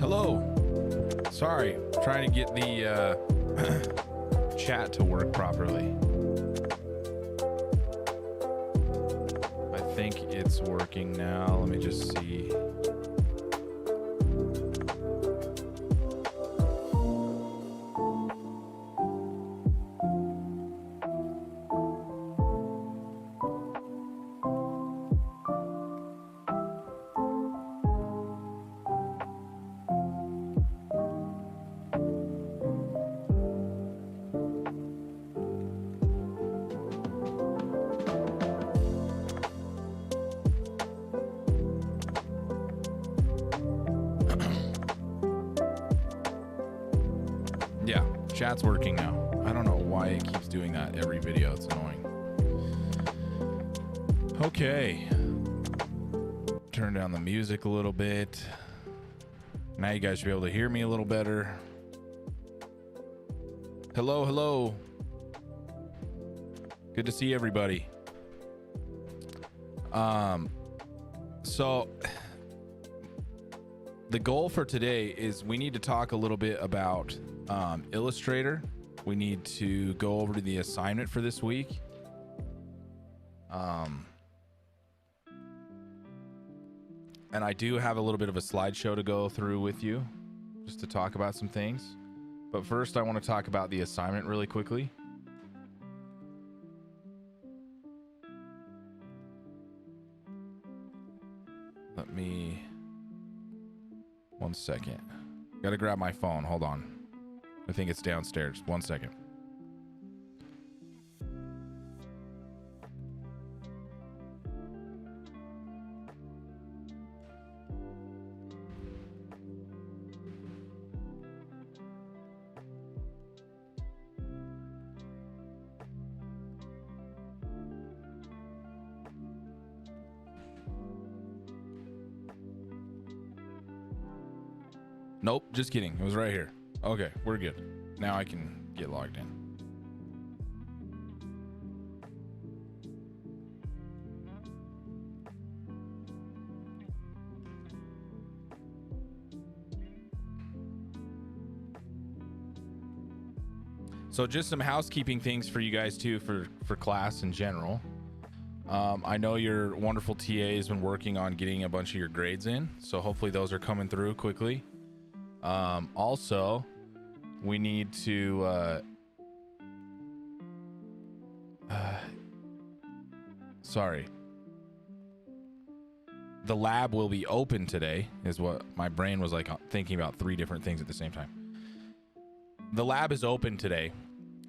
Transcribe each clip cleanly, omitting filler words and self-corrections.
Hello. Sorry, trying to get the chat to work properly. I think it's working now. Let me just see. Chat's working now. I don't know why it keeps doing that every video. It's annoying. Okay. Turn down the music a little bit. Now you guys should be able to hear me a little better. Hello, hello. Good to see everybody. So the goal for today is we need to talk a little bit about Illustrator. We need to go over to the assignment for this week. And I do have a little bit of a slideshow to go through with you just to talk about some things. But first I want to talk about the assignment really quickly. Let me... one second. Gotta grab my phone. Hold on. I think it's downstairs. 1 second. Nope, just kidding. It was right here. Okay, we're good. Now I can get logged in. So just some housekeeping things for you guys too, for class in general. I know your wonderful TA has been working on getting a bunch of your grades in, so hopefully those are coming through quickly. Also, we need to sorry, the lab will be open today is what my brain was like, thinking about 3 different things at the same time. The lab is open today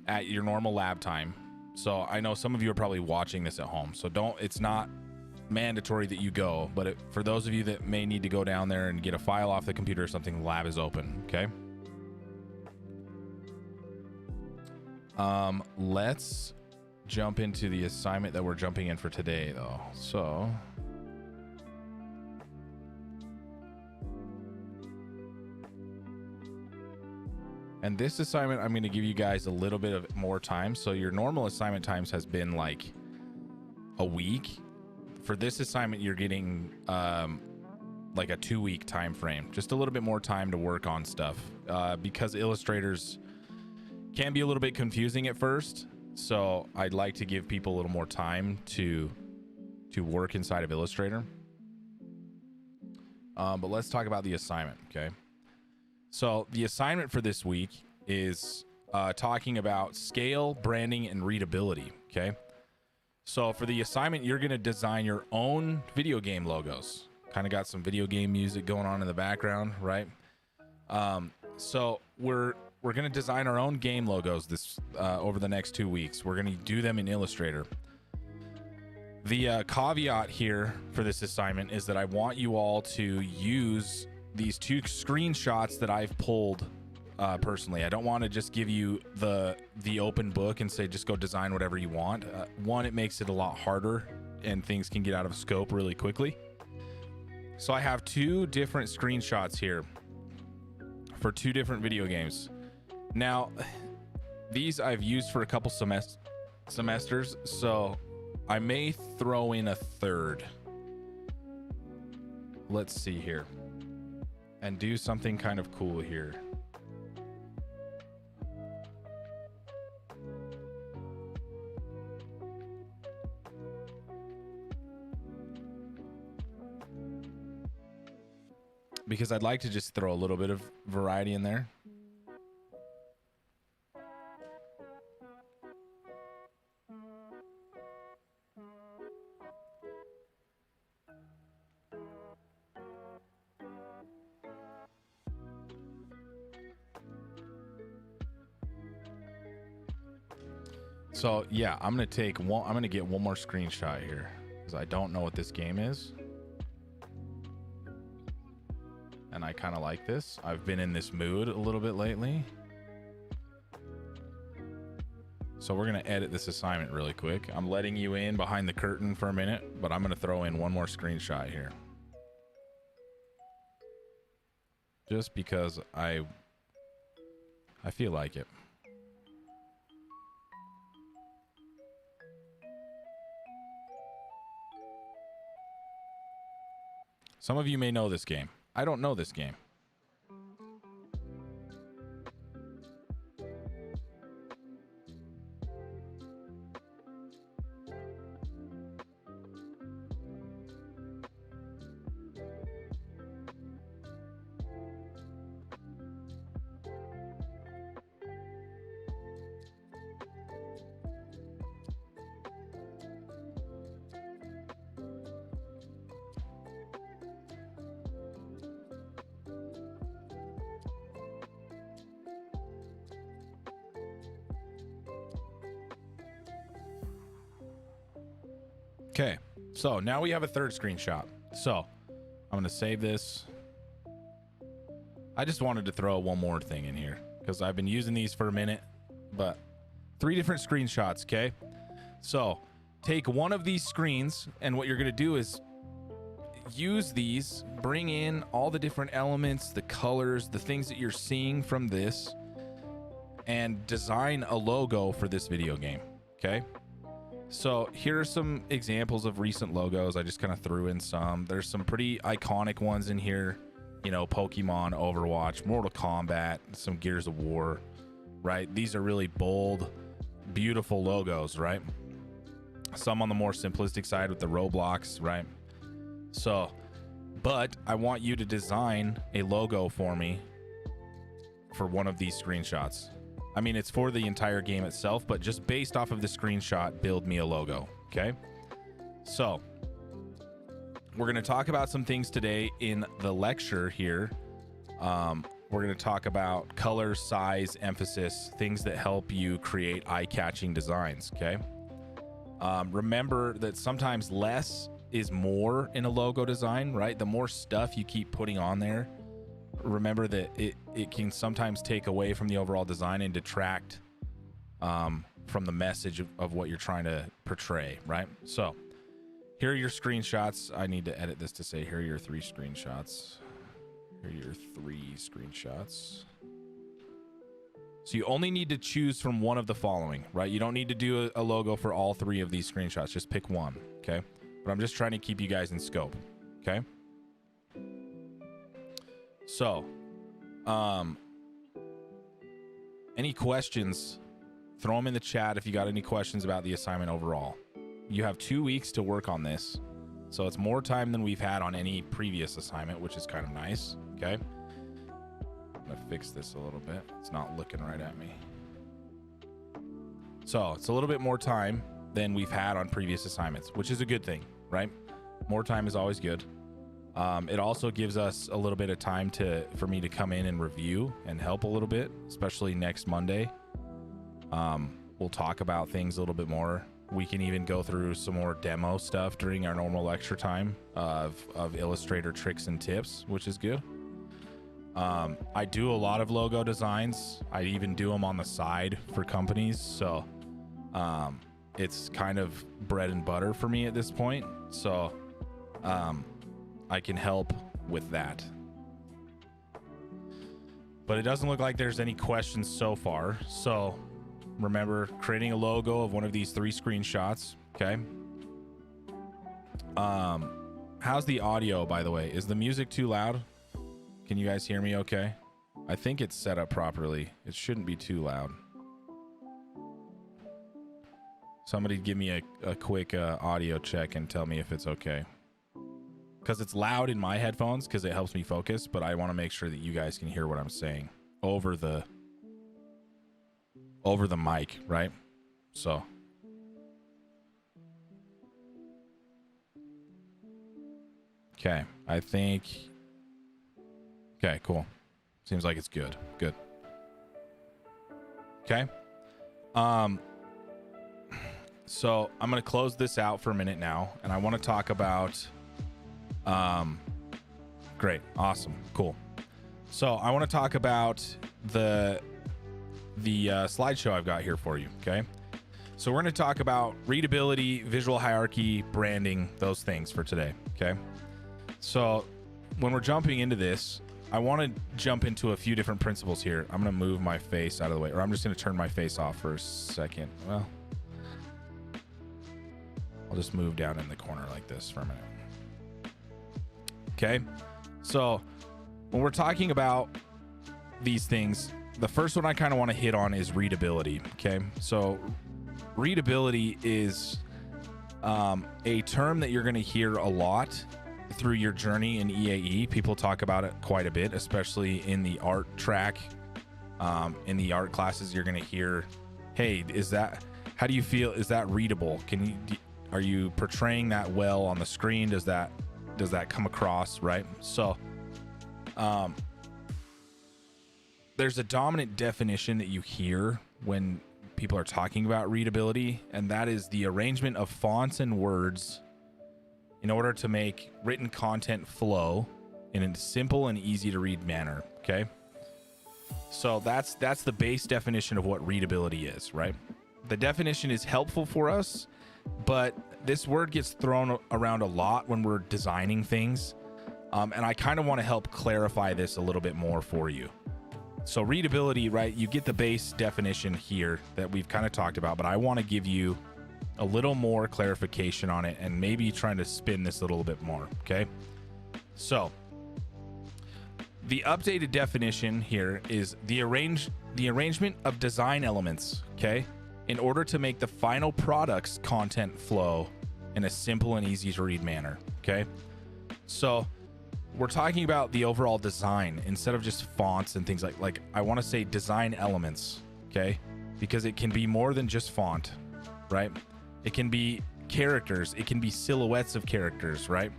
at your normal lab time, so I know some of you are probably watching this at home, so it's not mandatory that you go, but for those of you that may need to go down there and get a file off the computer or something, the lab is open. Okay. Let's jump into the assignment that we're jumping in for today though. So and this assignment, I'm going to give you guys a little bit of more time. So your normal assignment times has been like a week. For this assignment, you're getting like a 2-week time frame, just a little bit more time to work on stuff because illustrators can be a little bit confusing at first. So I'd like to give people a little more time to work inside of Illustrator. But let's talk about the assignment. Okay. So the assignment for this week is talking about scale, branding, and readability. Okay. So for the assignment, you're going to design your own video game logos. Kind of got some video game music going on in the background, right? So we're going to design our own game logos this over the next 2 weeks. We're going to do them in Illustrator. The caveat here for this assignment is that I want you all to use these 2 screenshots that I've pulled personally. I don't want to just give you the open book and say just go design whatever you want. One, it makes it a lot harder and things can get out of scope really quickly. So I have 2 different screenshots here for 2 different video games. Now, these I've used for a couple semesters, so I may throw in a third. Let's see here. and do something kind of cool here. Because I'd like to just throw a little bit of variety in there. So yeah, I'm gonna get one more screenshot here because I don't know what this game is. And I kind of like this. I've been in this mood a little bit lately. So we're going to edit this assignment really quick. I'm letting you in behind the curtain for a minute, but I'm going to throw in one more screenshot here. Just because I feel like it. Some of you may know this game. I don't know this game. Okay, so now we have a third screenshot. So I'm going to save this. I just wanted to throw one more thing in here because I've been using these for a minute, but 3 different screenshots, okay? So take one of these screens, and what you're going to do is use these, bring in all the different elements, the colors, the things that you're seeing from this, and design a logo for this video game, okay? So here are some examples of recent logos. I just kind of threw in some. There's some pretty iconic ones in here. You know, Pokemon, Overwatch, Mortal Kombat, some Gears of War, right? These are really bold, beautiful logos, right? Some on the more simplistic side with the Roblox, right? So, but I want you to design a logo for me for one of these screenshots. I mean, it's for the entire game itself, but just based off of the screenshot, build me a logo, okay? So, we're going to talk about some things today in the lecture here. We're going to talk about color, size, emphasis, things that help you create eye-catching designs, okay? Remember that sometimes less is more in a logo design, right? The more stuff you keep putting on there, remember that it can sometimes take away from the overall design and detract from the message of what you're trying to portray, right? So here are your screenshots. I need to edit this to say here are your 3 screenshots. Here are your 3 screenshots. So you only need to choose from one of the following, right? You don't need to do a logo for all 3 of these screenshots. Just pick one, okay? But I'm just trying to keep you guys in scope, okay? So, any questions, throw them in the chat if you got any questions about the assignment overall. You have 2 weeks to work on this, so it's more time than we've had on any previous assignment, which is kind of nice, okay? I'm gonna fix this a little bit. It's not looking right at me. So, it's a little bit more time than we've had on previous assignments, which is a good thing, right? More time is always good. It also gives us a little bit of time for me to come in and review and help a little bit, especially next Monday. We'll talk about things a little bit more. We can even go through some more demo stuff during our normal lecture time of Illustrator tricks and tips, which is good. I do a lot of logo designs. I even do them on the side for companies. So it's kind of bread and butter for me at this point. So I can help with that. But it doesn't look like there's any questions so far. So remember, creating a logo of one of these 3 screenshots, okay? How's the audio, by the way? Is the music too loud? Can you guys hear me okay? I think it's set up properly. It shouldn't be too loud. Somebody give me a quick audio check and tell me if it's okay. Because it's loud in my headphones because it helps me focus, but I want to make sure that you guys can hear what I'm saying over the mic, right? So okay, I think okay, cool. Seems like it's good. Good. Okay. So I'm going to close this out for a minute now, and I want to talk about great. Awesome. Cool. So I want to talk about the slideshow I've got here for you. Okay. So we're going to talk about readability, visual hierarchy, branding, those things for today. Okay. So when we're jumping into this, I want to jump into a few different principles here. I'm going to move my face out of the way, or I'm just going to turn my face off for a second. Well, I'll just move down in the corner like this for a minute. Okay. So when we're talking about these things, the first one I kind of want to hit on is readability. Okay. So readability is a term that you're going to hear a lot through your journey in EAE. People talk about it quite a bit, especially in the art track. In the art classes, you're going to hear, hey, how do you feel? Is that readable? Are you portraying that well on the screen? Does that come across right? So there's a dominant definition that you hear when people are talking about readability, and that is the arrangement of fonts and words in order to make written content flow in a simple and easy to read manner. Okay. So that's the base definition of what readability is, right? The definition is helpful for us, but this word gets thrown around a lot when we're designing things. And I kind of want to help clarify this a little bit more for you. So readability, right? You get the base definition here that we've kind of talked about, but I want to give you a little more clarification on it and maybe trying to spin this a little bit more. Okay. So the updated definition here is the arrangement of design elements. Okay. In order to make the final product's content flow in a simple and easy to read manner. Okay. So we're talking about the overall design instead of just fonts and things like I want to say design elements. Okay. Because it can be more than just font, right? It can be characters. It can be silhouettes of characters, right?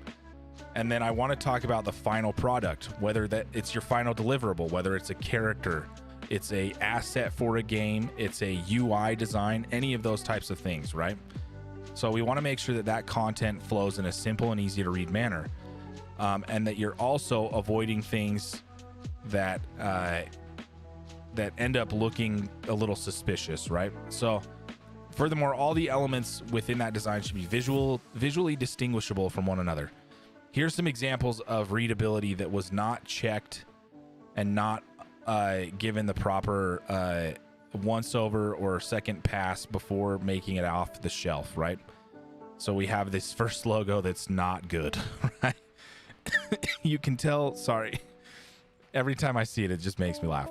And then I want to talk about the final product, whether that it's your final deliverable, whether it's a character, it's a asset for a game, it's a UI design, any of those types of things, right? So we want to make sure that content flows in a simple and easy to read manner, and that you're also avoiding things that end up looking a little suspicious, right? So furthermore, all the elements within that design should be visually distinguishable from one another. Here's some examples of readability that was not checked and not given the proper once over or second pass before making it off the shelf, right? So we have this first logo that's not good, right? You can tell, sorry. Every time I see it, it just makes me laugh.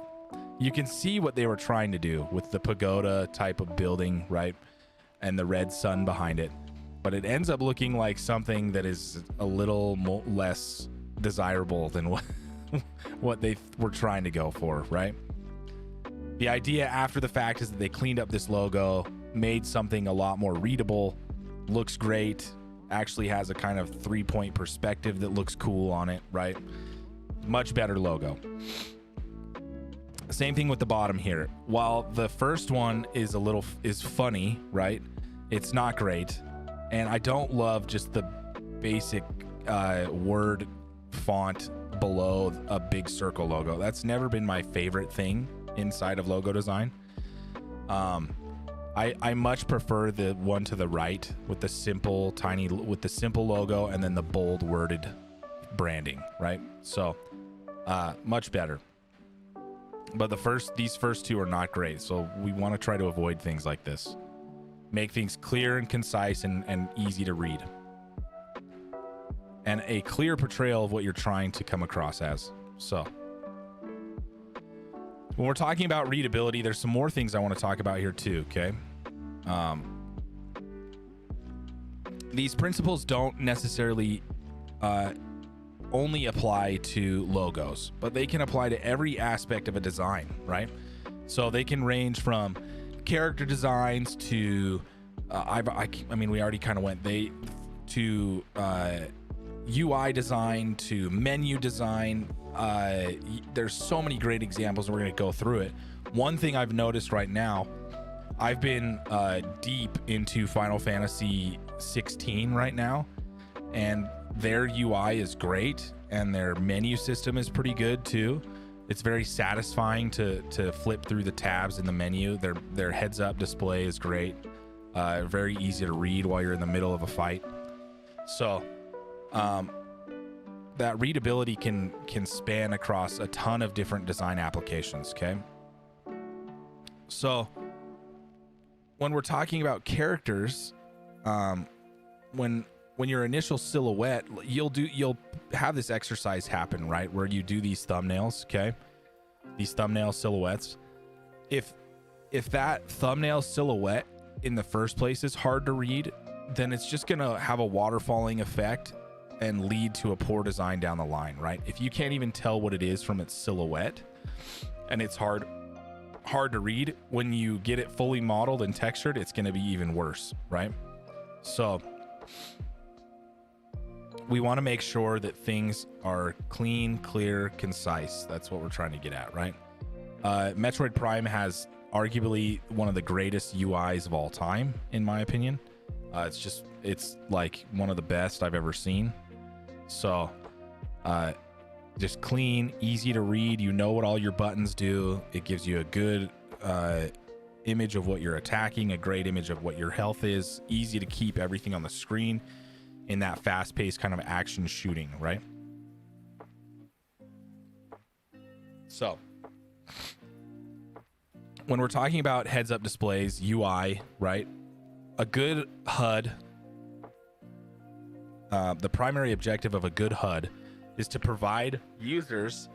You can see what they were trying to do with the pagoda type of building, right? And the red sun behind it. But it ends up looking like something that is a little less desirable than what they were trying to go for, right? The idea after the fact is that they cleaned up this logo, made something a lot more readable, looks great, actually has a kind of 3-point perspective that looks cool on it, right? Much better logo. Same thing with the bottom here. While the first one is funny, right? It's not great. And I don't love just the basic word font below a big circle logo. That's never been my favorite thing inside of logo design. I much prefer the one to the right with the simple logo and then the bold worded branding, right? So much better. But these first two are not great. So we want to try to avoid things like this. Make things clear and concise and easy to read. And a clear portrayal of what you're trying to come across as. So when we're talking about readability, there's some more things I want to talk about here too, okay? These principles don't necessarily only apply to logos, but they can apply to every aspect of a design, right? So they can range from character designs to I mean, we already kind of went to UI design to menu design. There's so many great examples, and we're going to go through it. One thing I've noticed right now, I've been deep into Final Fantasy 16 right now, and their UI is great, and their menu system is pretty good too. It's very satisfying to flip through the tabs in the menu. Their heads-up display is great. Very easy to read while you're in the middle of a fight. So that readability can span across a ton of different design applications, okay? So when we're talking about characters, when your initial silhouette, you'll have this exercise happen, right? Where you do these thumbnails, okay? These thumbnail silhouettes. If that thumbnail silhouette in the first place is hard to read, then it's just gonna have a waterfalling effect and lead to a poor design down the line, right? If you can't even tell what it is from its silhouette, and it's hard to read, when you get it fully modeled and textured, it's gonna be even worse, right? So we want to make sure that things are clean, clear, concise. That's what we're trying to get at, right? Metroid Prime has arguably one of the greatest UIs of all time, in my opinion. It's like one of the best I've ever seen. So just clean, easy to read. You know what all your buttons do. It gives you a good image of what you're attacking, a great image of what your health is, easy to keep everything on the screen in that fast-paced kind of action shooting, right? So when we're talking about heads-up displays, UI, right? A good HUD, the primary objective of a good HUD is to provide users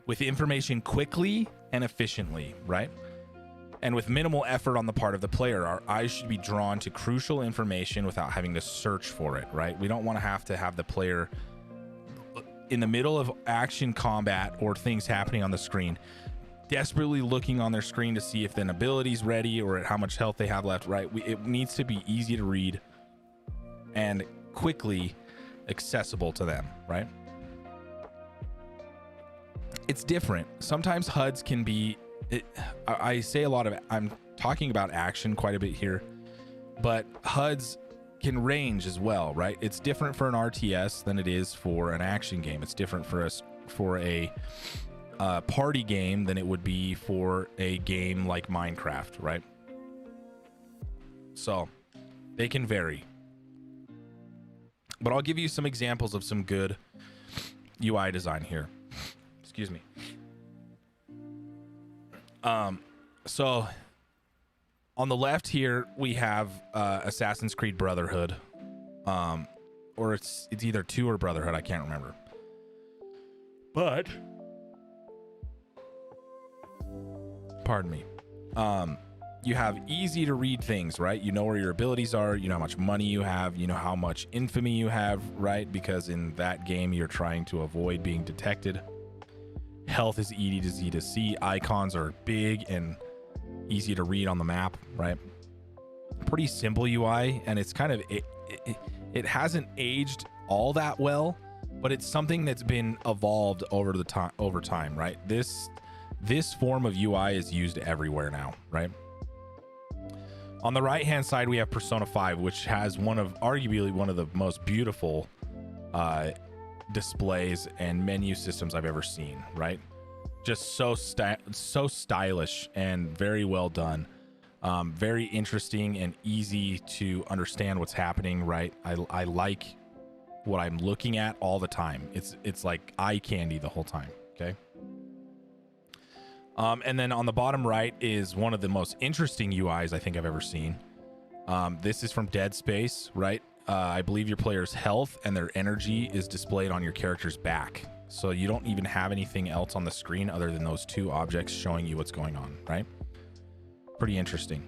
with information quickly and efficiently, right? And with minimal effort on the part of the player. Our eyes should be drawn to crucial information without having to search for it, right? We don't want to have the player in the middle of action combat or things happening on the screen, desperately looking on their screen to see if an ability's ready or how much health they have left, right? It needs to be easy to read and quickly accessible to them, right? It's different. Sometimes HUDs can be... I say a lot of... I'm talking about action quite a bit here, but HUDs can range as well, right? It's different for an RTS than it is for an action game. It's different for a party game than it would be for a game like Minecraft, right? So they can vary. But I'll give you some examples of some good UI design here. Excuse me. So on the left here we have Assassin's Creed Brotherhood, or it's either 2 or Brotherhood, I can't remember. But pardon me. You have easy to read things, right? You know where your abilities are, you know how much money you have, you know how much infamy you have, right? Because in that game you're trying to avoid being detected. Health is easy to see. Icons are big and easy to read on the map, right? Pretty simple UI, and it's kind of it hasn't aged all that well, but it's something that's been evolved over time, right? This form of UI is used everywhere now, right? On the right hand side we have Persona 5, which has arguably one of the most beautiful displays and menu systems I've ever seen, right? Just so stylish and very well done. Very interesting and easy to understand what's happening, right? I like what I'm looking at all the time. It's like eye candy the whole time, okay? And then on the bottom right is one of the most interesting UIs I think I've ever seen. This is from Dead Space, right? I believe your player's health and their energy is displayed on your character's back, So you don't even have anything else on the screen other than those two objects showing you what's going on, right? Pretty interesting.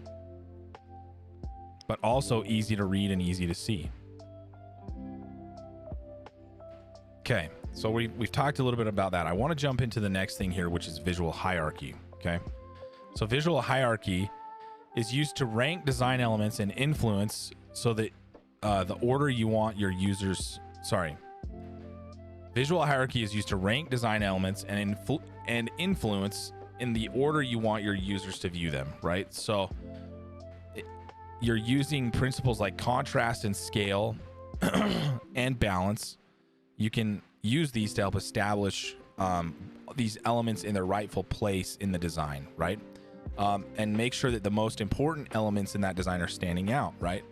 But also easy to read and easy to see. Okay, so we've talked a little bit about that. I want to jump into the next thing here, which is visual hierarchy, okay? So visual hierarchy is used to rank design elements and influence so that the order you want your users... Sorry. Visual hierarchy is used to rank design elements and influence in the order you want your users to view them, right? So you're using principles like contrast and scale and balance. You can use these to help establish these elements in their rightful place in the design, right? And make sure that the most important elements in that design are standing out, right?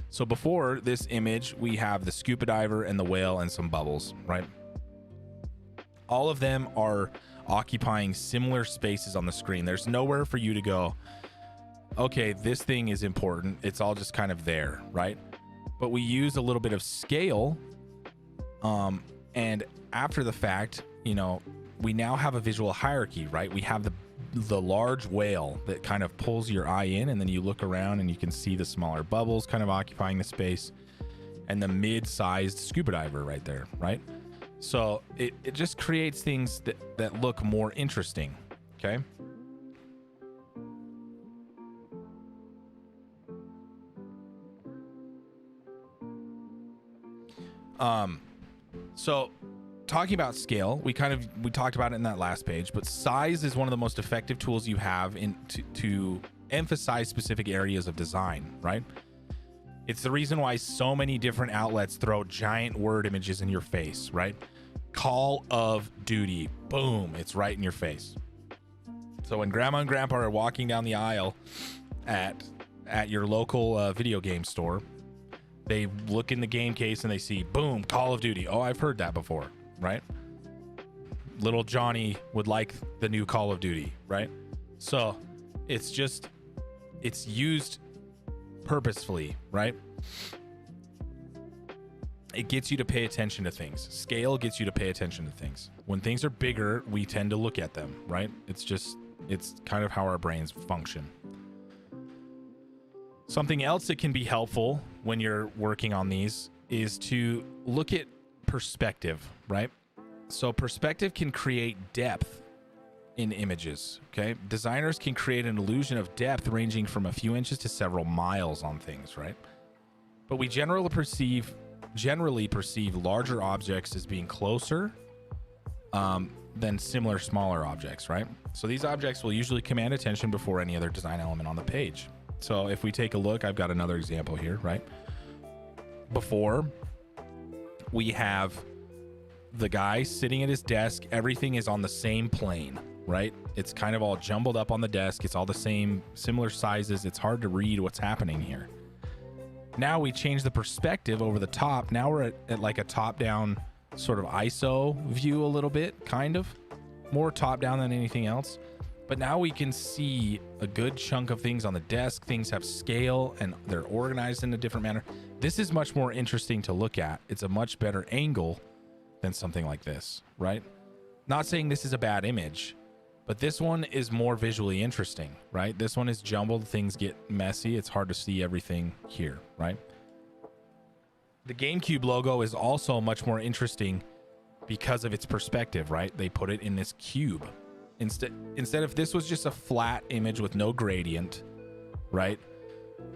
So before this image, we have the scuba diver and the whale and some bubbles, right? All of them are occupying similar spaces on the screen. There's nowhere for you to go, okay, this thing is important. It's all just kind of there, right? But we use a little bit of scale. And after the fact, you know, we now have a visual hierarchy, right? We have the large whale that kind of pulls your eye in, and then you look around and you can see the smaller bubbles kind of occupying the space, and the mid-sized scuba diver right there, right? So it just creates things that look more interesting, okay? So talking about scale, we talked about it in that last page, but size is one of the most effective tools you have to emphasize specific areas of design, right? It's the reason why so many different outlets throw giant word images in your face, right? Call of Duty, boom, it's right in your face. So when grandma and grandpa are walking down the aisle at your local video game store, they look in the game case and they see, boom, Call of Duty. Oh, I've heard that before, right? Little Johnny would like the new Call of Duty, right? So it's used purposefully, right? It gets you to pay attention to things. Scale gets you to pay attention to things. When things are bigger, we tend to look at them, right? It's kind of how our brains function. Something else that can be helpful when you're working on these is to look at perspective, right? So perspective can create depth in images, okay? Designers can create an illusion of depth ranging from a few inches to several miles on things, right? But we generally perceive larger objects as being closer than similar smaller objects, right? So these objects will usually command attention before any other design element on the page. So if we take a look, I've got another example here, right? Before, we have the guy sitting at his desk. Everything is on the same plane, right? It's kind of all jumbled up on the desk. It's all the same, similar sizes. It's hard to read what's happening here. Now we change the perspective over the top. Now we're at like a top-down sort of ISO view a little bit, kind of. More top-down than anything else. But now we can see a good chunk of things on the desk. Things have scale and they're organized in a different manner. This is much more interesting to look at. It's a much better angle than something like this, right? Not saying this is a bad image, but this one is more visually interesting, right? This one is jumbled. Things get messy. It's hard to see everything here, right? The GameCube logo is also much more interesting because of its perspective, right? They put it in this cube. Instead, if this was just a flat image with no gradient, right?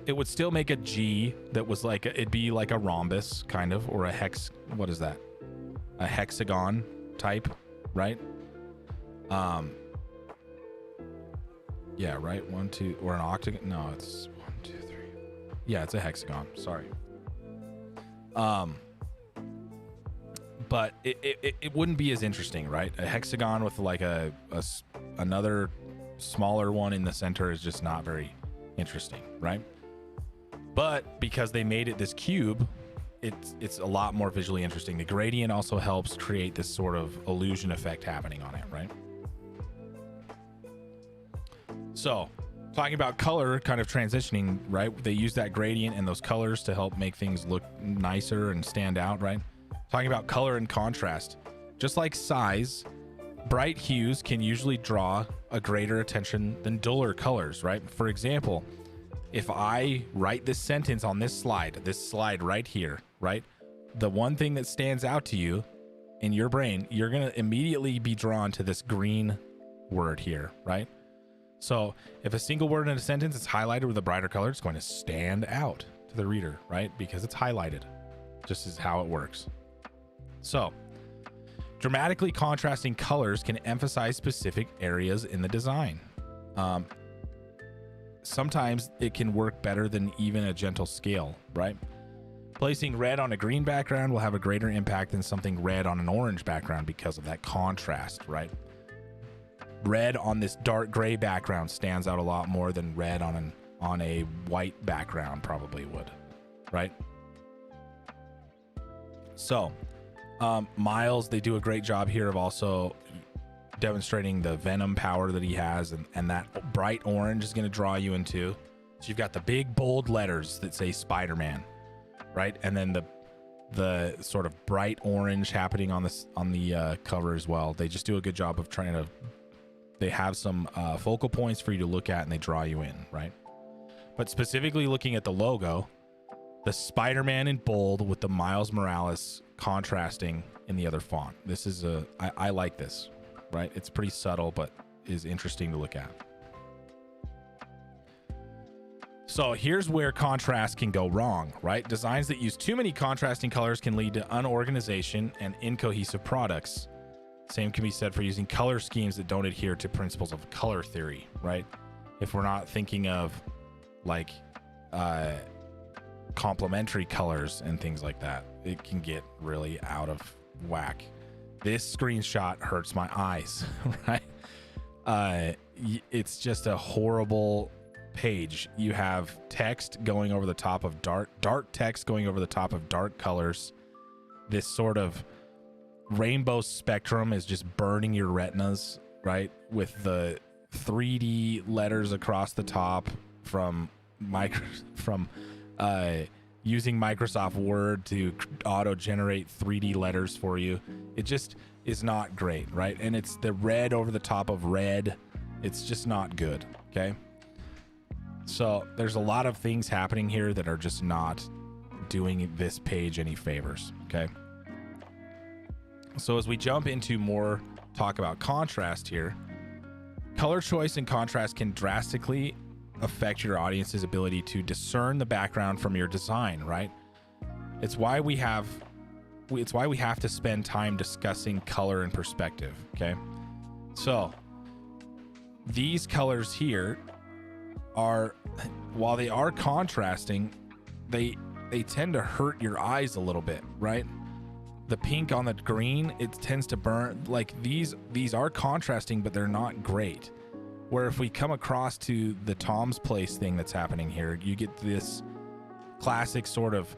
It would still make a G that was like, it'd be like a rhombus kind of, or a hex. What is that? A hexagon type, right? Yeah, right. 1, 2, or an octagon. No, it's 1, 2, 3. Yeah, it's a hexagon. Sorry. But it wouldn't be as interesting, right? A hexagon with like another smaller one in the center is just not very interesting, right? But because they made it this cube, it's a lot more visually interesting. The gradient also helps create this sort of illusion effect happening on it, right? So talking about color kind of transitioning, right? They use that gradient and those colors to help make things look nicer and stand out, right? Talking about color and contrast. Just like size, bright hues can usually draw a greater attention than duller colors, right? For example, if I write this sentence on this slide right here, right? The one thing that stands out to you in your brain, you're going to immediately be drawn to this green word here, right? So if a single word in a sentence is highlighted with a brighter color, it's going to stand out to the reader, right? Because it's highlighted. Just is how it works. So dramatically contrasting colors can emphasize specific areas in the design. Sometimes it can work better than even a gentle scale, right? Placing red on a green background will have a greater impact than something red on an orange background because of that contrast, right? Red on this dark gray background stands out a lot more than red on a white background probably would, right? So, Miles, they do a great job here of also demonstrating the venom power that he has, and that bright orange is going to draw you into. So you've got the big bold letters that say Spider-Man, right? And then the sort of bright orange happening on the cover as well. They just do a good job of trying to. They have some focal points for you to look at, and they draw you in, right? But specifically looking at the logo, the Spider-Man in bold with the Miles Morales contrasting in the other font. This is I like this, right? It's pretty subtle, but is interesting to look at. So here's where contrast can go wrong, right? Designs that use too many contrasting colors can lead to unorganization and incohesive products. Same can be said for using color schemes that don't adhere to principles of color theory, right? If we're not thinking of like complementary colors and things like that, it can get really out of whack. This screenshot hurts my eyes, right? It's just a horrible page. You have text going over the top of dark text going over the top of dark colors. This sort of rainbow spectrum is just burning your retinas, right? With the 3D letters across the top from using Microsoft Word to auto-generate 3D letters for you. It just is not great, right? And it's the red over the top of red. It's just not good, okay? So there's a lot of things happening here that are just not doing this page any favors, okay? So as we jump into more talk about contrast here, color choice and contrast can drastically affect your audience's ability to discern the background from your design, right? It's why we have to spend time discussing color and perspective, okay? So these colors here are, while they are contrasting, they tend to hurt your eyes a little bit, right? The pink on the green, it tends to burn. Like these are contrasting, but they're not great. Where if we come across to the Tom's Place thing that's happening here, you get this classic sort of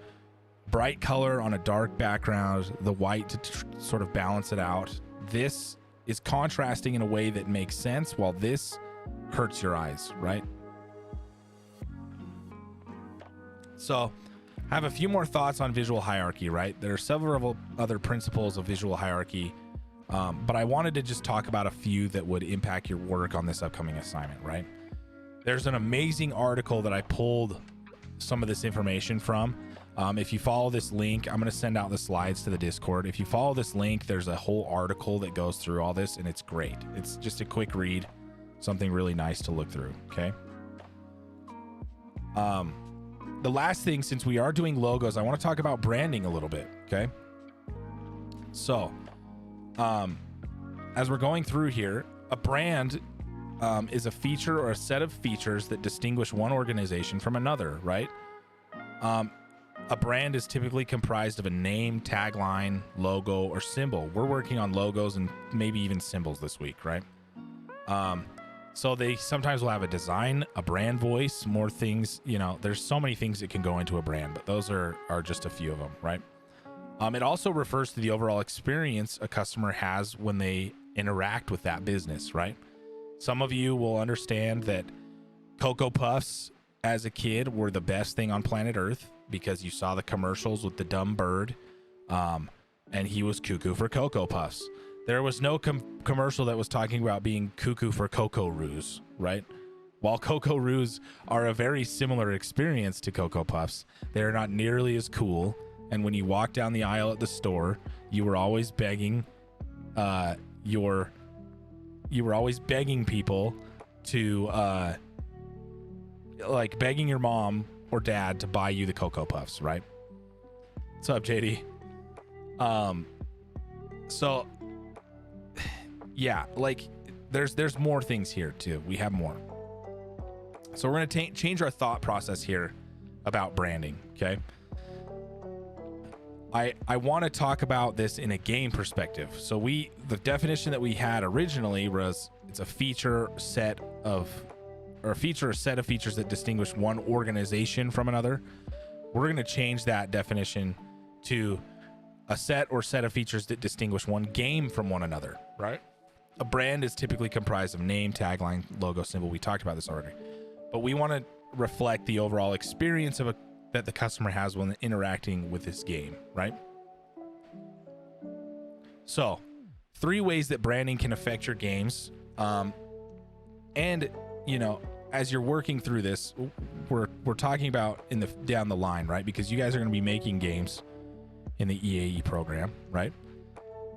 bright color on a dark background, the white to sort of balance it out. This is contrasting in a way that makes sense, while this hurts your eyes, right? So I have a few more thoughts on visual hierarchy, right? There are several other principles of visual hierarchy, but I wanted to just talk about a few that would impact your work on this upcoming assignment, right? There's an amazing article that I pulled some of this information from. If you follow this link, I'm going to send out the slides to the Discord. If you follow this link, there's a whole article that goes through all this, and it's great. It's just a quick read, something really nice to look through, okay? The last thing, since we are doing logos, I want to talk about branding a little bit, okay? So, as we're going through here, a brand is a feature or a set of features that distinguish one organization from another, right? A brand is typically comprised of a name, tagline, logo, or symbol. We're working on logos and maybe even symbols this week, right? So they sometimes will have a design, a brand voice, more things, you know, there's so many things that can go into a brand, but those are just a few of them, right? It also refers to the overall experience a customer has when they interact with that business, right? Some of you will understand that Cocoa Puffs as a kid were the best thing on planet Earth because you saw the commercials with the dumb bird. and he was cuckoo for Cocoa Puffs. There was no commercial that was talking about being cuckoo for Cocoa Roos, right? While Cocoa Roos are a very similar experience to Cocoa Puffs, they're not nearly as cool. And when you walk down the aisle at the store, you were always begging, you were always begging people to, like begging your mom or dad to buy you the Cocoa Puffs, right? What's up, JD? So yeah, like there's more things here too. We have more. So we're going to change our thought process here about branding. Okay. I want to talk about this in a game perspective. So the definition that we had originally was it's a feature set of features that distinguish one organization from another. We're going to change that definition to a set of features that distinguish one game from one another, right? A brand is typically comprised of name, tagline, logo, symbol. We talked about this already. But we want to reflect the overall experience that the customer has when interacting with this game, right? So, 3 ways that branding can affect your games. And, you know, as you're working through this, we're talking about down the line, right? Because you guys are going to be making games in the EAE program, right?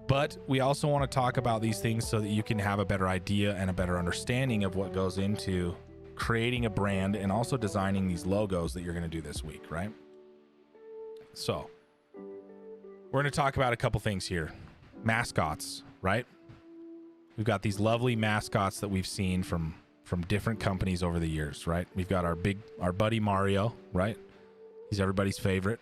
But we also want to talk about these things so that you can have a better idea and a better understanding of what goes into creating a brand and also designing these logos that you're going to do this week, right? So we're going to talk about a couple things here. Mascots, right? We've got these lovely mascots that we've seen from different companies over the years, right? We've got our buddy Mario, right? He's everybody's favorite.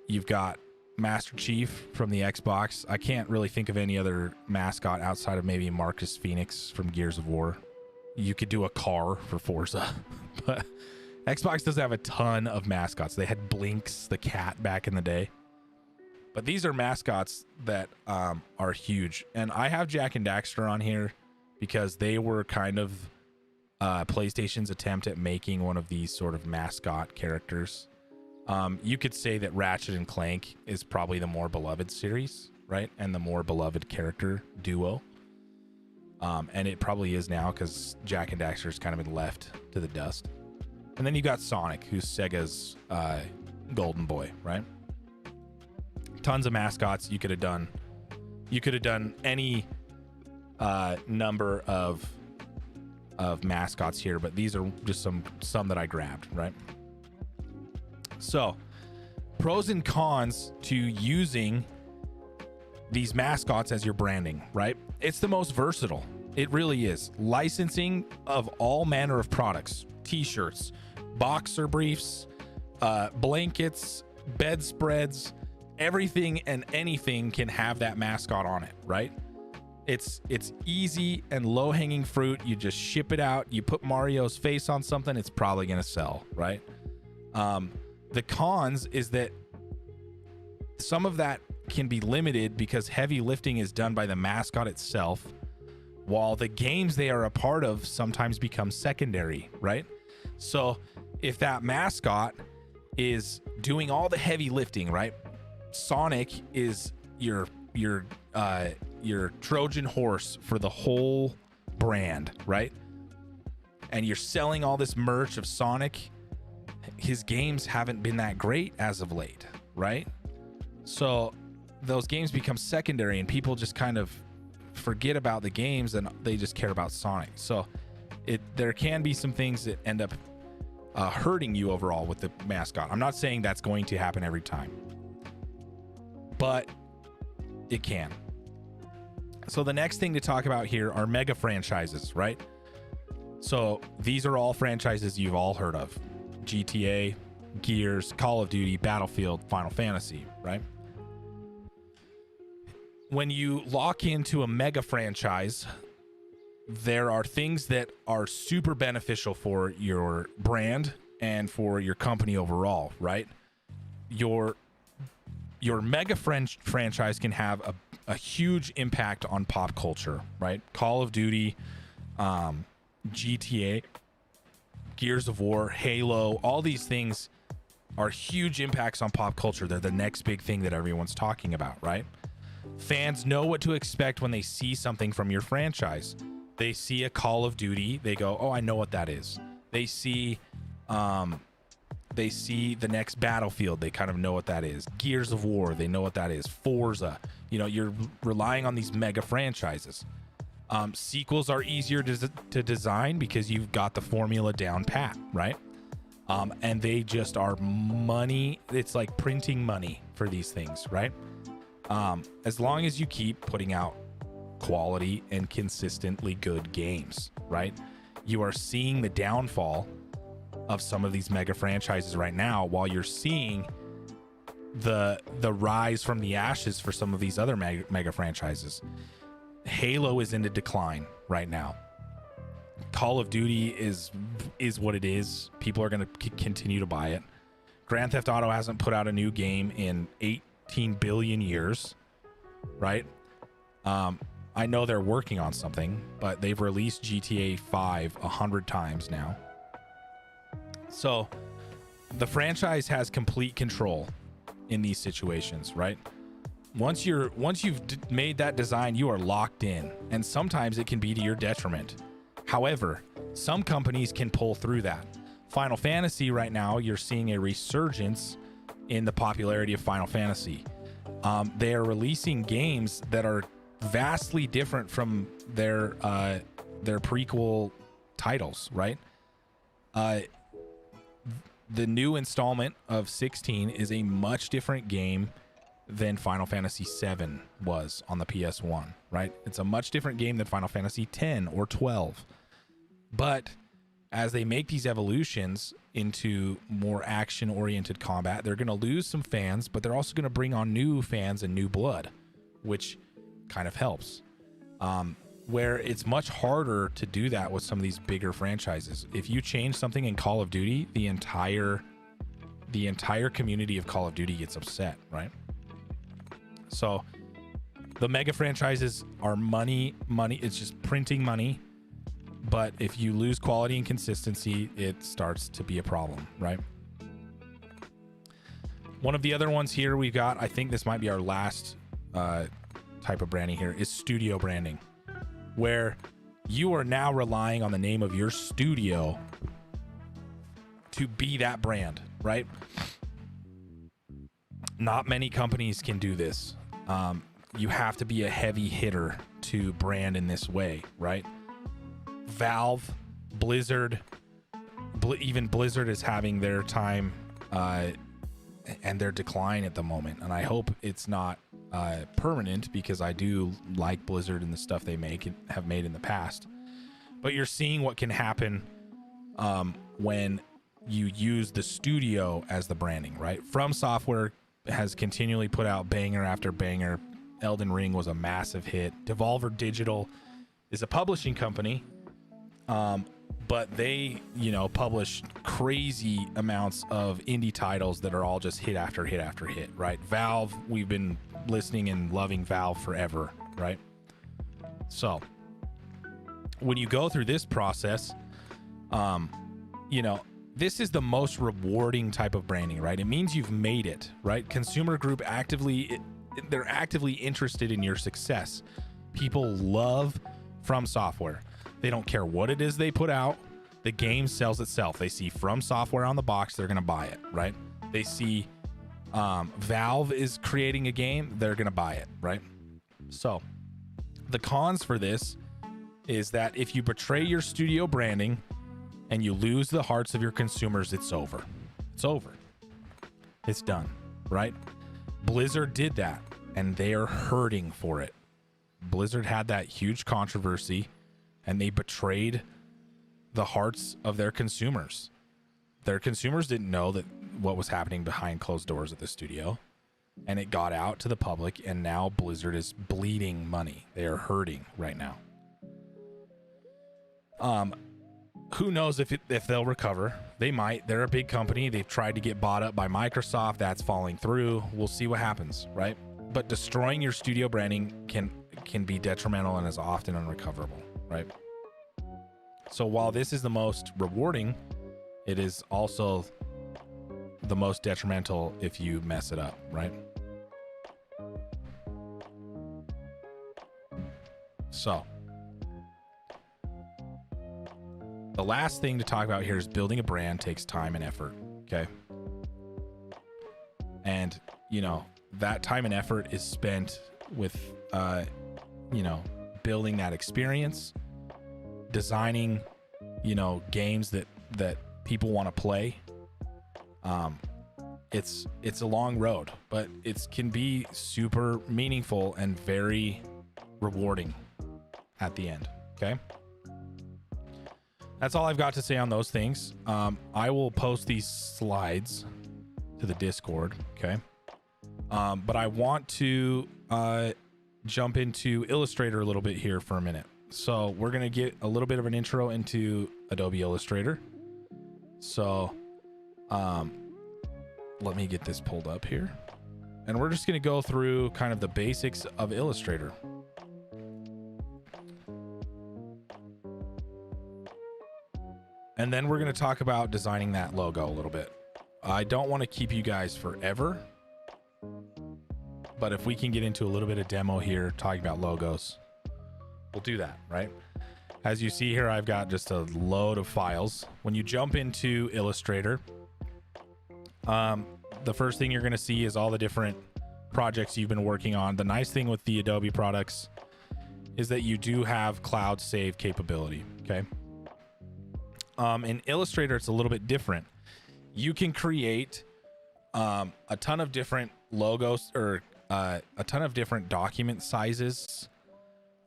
You've got Master Chief from the Xbox. I can't really think of any other mascot outside of maybe Marcus Phoenix from Gears of War. You could do a car for Forza, but Xbox doesn't have a ton of mascots. They had Blinks, the cat, back in the day. But these are mascots that are huge. And I have Jak and Daxter on here because they were kind of PlayStation's attempt at making one of these sort of mascot characters. You could say that Ratchet and Clank is probably the more beloved series, right? And the more beloved character duo. And it probably is now because Jak and Daxter's kind of been left to the dust. And then you got Sonic, who's Sega's golden boy, right? Tons of mascots you could have done. You could have done any number of mascots here, but these are just some that I grabbed, right? So, pros and cons to using these mascots as your branding, right? It's the most versatile. It really is. Licensing of all manner of products, t-shirts, boxer briefs, blankets, bedspreads, everything and anything can have that mascot on it, right? It's easy and low-hanging fruit. You just ship it out. You put Mario's face on something, it's probably going to sell, right? The cons is that some of that can be limited because heavy lifting is done by the mascot itself, while the games they are a part of sometimes become secondary, right? So if that mascot is doing all the heavy lifting, right? Sonic is your Trojan horse for the whole brand, right? And you're selling all this merch of Sonic. His games haven't been that great as of late, right? So those games become secondary and people just kind of forget about the games and they just care about Sonic. So there can be some things that end up hurting you overall with the mascot. I'm not saying that's going to happen every time, but it can. So the next thing to talk about here are mega franchises, right? So these are all franchises you've all heard of. GTA, Gears, Call of Duty, Battlefield, Final Fantasy, right? When you lock into a mega franchise, there are things that are super beneficial for your brand and for your company overall, right? Your mega franchise can have a huge impact on pop culture, right? Call of Duty, GTA, Gears of War, Halo, all these things are huge impacts on pop culture. They're the next big thing that everyone's talking about, right? Fans know what to expect when they see something from your franchise. They see a Call of Duty, they go, oh, I know what that is. They see the next Battlefield, they kind of know what that is. Gears of War, they know what that is. Forza, you know, you're relying on these mega franchises. Sequels are easier to design because you've got the formula down pat, right? And they just are money. It's like printing money for these things, right? As long as you keep putting out quality and consistently good games, right? You are seeing the downfall of some of these mega franchises right now, while you're seeing the rise from the ashes for some of these other mega franchises. Halo is in a decline right now. Call of Duty is what it is. People are going to continue to buy it. Grand Theft Auto hasn't put out a new game in 18 billion years, right? I know they're working on something, but they've released GTA 5 100 times now. So the franchise has complete control in these situations, right? Once you've made that design, you are locked in, and sometimes it can be to your detriment. However, some companies can pull through that. Final Fantasy right now, you're seeing a resurgence in the popularity of Final Fantasy. They are releasing games that are vastly different from their prequel titles, right? The new installment of 16 is a much different game than Final Fantasy 7 was on the PS1, right? It's a much different game than Final Fantasy 10 or 12. But as they make these evolutions into more action-oriented combat, they're going to lose some fans, but they're also going to bring on new fans and new blood, which kind of helps. Where it's much harder to do that with some of these bigger franchises. If you change something in Call of Duty, the entire community of Call of Duty gets upset, right? So the mega franchises are money. It's just printing money. But if you lose quality and consistency, it starts to be a problem, right? One of the other ones here we've got, I think this might be our last type of branding here, is studio branding, where you are now relying on the name of your studio to be that brand, right? Not many companies can do this. You have to be a heavy hitter to brand in this way, right? Valve, Blizzard, even Blizzard is having their time and their decline at the moment. And I hope it's not permanent, because I do like Blizzard and the stuff they make and have made in the past. But you're seeing what can happen when you use the studio as the branding, right? From Software has continually put out banger after banger. Elden Ring was a massive hit. Devolver Digital is a publishing company, but they, publish crazy amounts of indie titles that are all just hit after hit after hit, right? Valve, we've been listening and loving Valve forever, right? So when you go through this process, this is the most rewarding type of branding, right? It means you've made it, right? Consumer group they're actively interested in your success. People love From Software. They don't care what it is they put out. The game sells itself. They see From Software on the box, they're going to buy it, right? They see Valve is creating a game, they're going to buy it, right? So the cons for this is that if you betray your studio branding and you lose the hearts of your consumers, it's over. It's over. It's done, right? Blizzard did that, and they are hurting for it. Blizzard had that huge controversy, and they betrayed the hearts of their consumers. Their consumers didn't know that what was happening behind closed doors at the studio, and it got out to the public, and now Blizzard is bleeding money. They are hurting right now. Who knows if they'll recover? They might. They're a big company. They've tried to get bought up by Microsoft. That's falling through. We'll see what happens, right? But destroying your studio branding can be detrimental and is often unrecoverable, right? So while this is the most rewarding, it is also the most detrimental if you mess it up, right? So the last thing to talk about here is building a brand takes time and effort. Okay. And, you know, that time and effort is spent with, you know, building that experience, designing, you know, games that people want to play. It's a long road, but it can be super meaningful and very rewarding at the end. Okay. That's all I've got to say on those things. I will post these slides to the Discord. Okay. But I want to jump into Illustrator a little bit here for a minute. So we're going to get a little bit of an intro into Adobe Illustrator. So let me get this pulled up here. And we're just going to go through kind of the basics of Illustrator. And then we're going to talk about designing that logo a little bit. I don't want to keep you guys forever, but if we can get into a little bit of demo here, talking about logos, we'll do that, right? As you see here, I've got just a load of files. When you jump into Illustrator, the first thing you're going to see is all the different projects you've been working on. The nice thing with the Adobe products is that you do have cloud save capability, okay? In Illustrator, it's a little bit different. You can create a ton of different logos or a ton of different document sizes.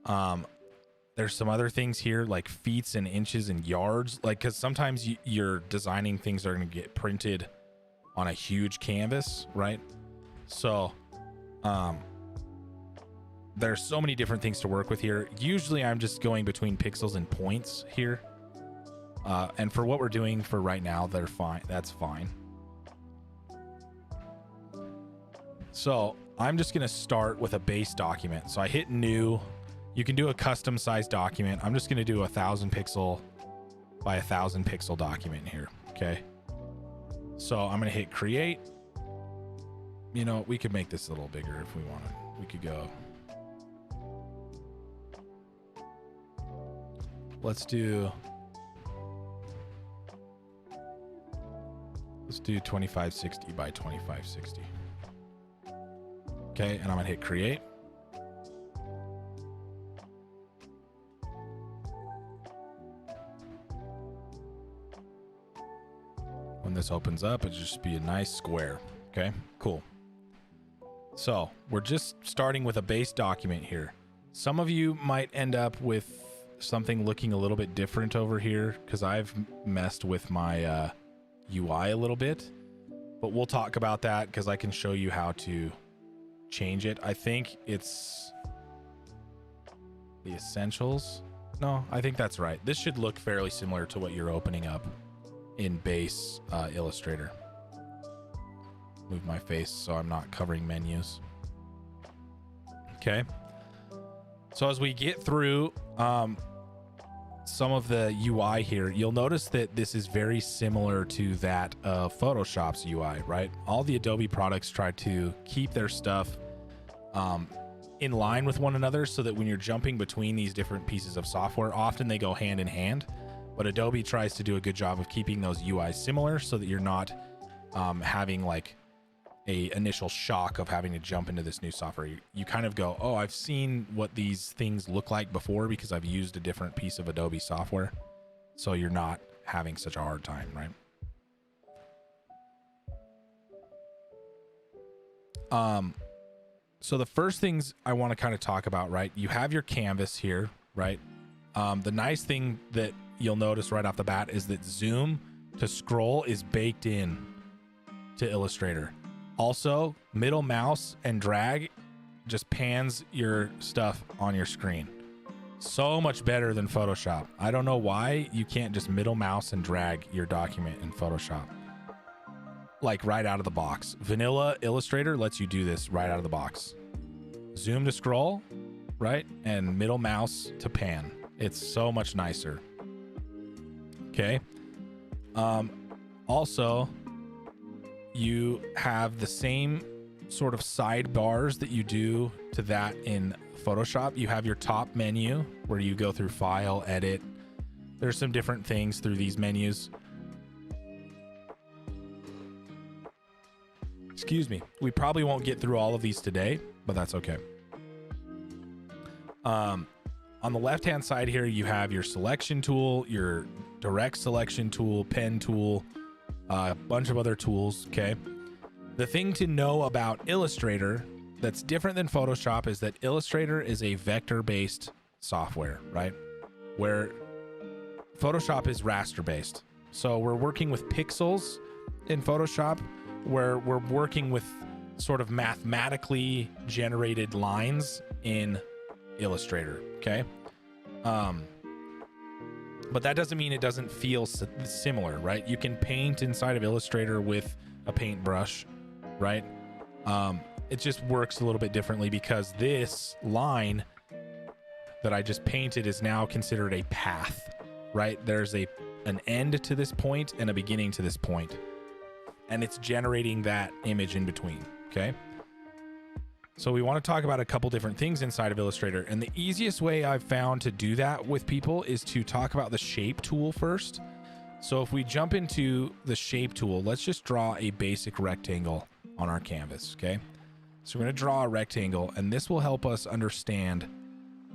There's some other things here like feet and inches and yards, like because sometimes you're designing things that are going to get printed on a huge canvas, right? So there's so many different things to work with here. Usually I'm just going between pixels and points here. And for what we're doing for right now, they're fine. That's fine. So I'm just going to start with a base document. So I hit new. You can do a custom size document. I'm just going to do 1,000 pixel by 1,000 pixel document here. Okay. So I'm going to hit create. You know, we could make this a little bigger if we wanted. We could go. Let's do 2560 by 2560. Okay, and I'm gonna hit create. When this opens up, it'll just be a nice square. Okay, cool. So we're just starting with a base document here. Some of you might end up with something looking a little bit different over here because I've messed with my UI a little bit, but we'll talk about that because I can show you how to change it. I think it's the essentials. No, I think that's right. This should look fairly similar to what you're opening up in base Illustrator. Move my face so I'm not covering menus. Okay. So as we get through some of the UI here, you'll notice that this is very similar to that of Photoshop's UI, right? All the Adobe products try to keep their stuff in line with one another so that when you're jumping between these different pieces of software, often they go hand in hand, but Adobe tries to do a good job of keeping those UIs similar so that you're not having like a initial shock of having to jump into this new software. You kind of go, oh, I've seen what these things look like before because I've used a different piece of Adobe software. So you're not having such a hard time, right? So the first things I want to kind of talk about, right? You have your canvas here, right? The nice thing that you'll notice right off the bat is that zoom to scroll is baked in to Illustrator. Also, middle mouse and drag just pans your stuff on your screen. So much better than Photoshop. I don't know why you can't just middle mouse and drag your document in Photoshop. Like right out of the box. Vanilla Illustrator lets you do this right out of the box. Zoom to scroll, right? And middle mouse to pan. It's so much nicer. Okay. Also, you have the same sort of sidebars that you do to that in Photoshop. You have your top menu where you go through File, Edit. There's some different things through these menus. Excuse me. We probably won't get through all of these today, but that's okay. On the left-hand side here, you have your selection tool, your direct selection tool, pen tool, a bunch of other tools, okay? The thing to know about Illustrator that's different than Photoshop is that Illustrator is a vector-based software, right? Where Photoshop is raster-based. So we're working with pixels in Photoshop, where we're working with sort of mathematically generated lines in Illustrator, okay? But that doesn't mean it doesn't feel similar, right? You can paint inside of Illustrator with a paintbrush, right? It just works a little bit differently because this line that I just painted is now considered a path, right? There's an end to this point and a beginning to this point, and it's generating that image in between, okay? So we want to talk about a couple different things inside of Illustrator, and the easiest way I've found to do that with people is to talk about the shape tool first. So if we jump into the shape tool, let's just draw a basic rectangle on our canvas, okay? So we're going to draw a rectangle, and this will help us understand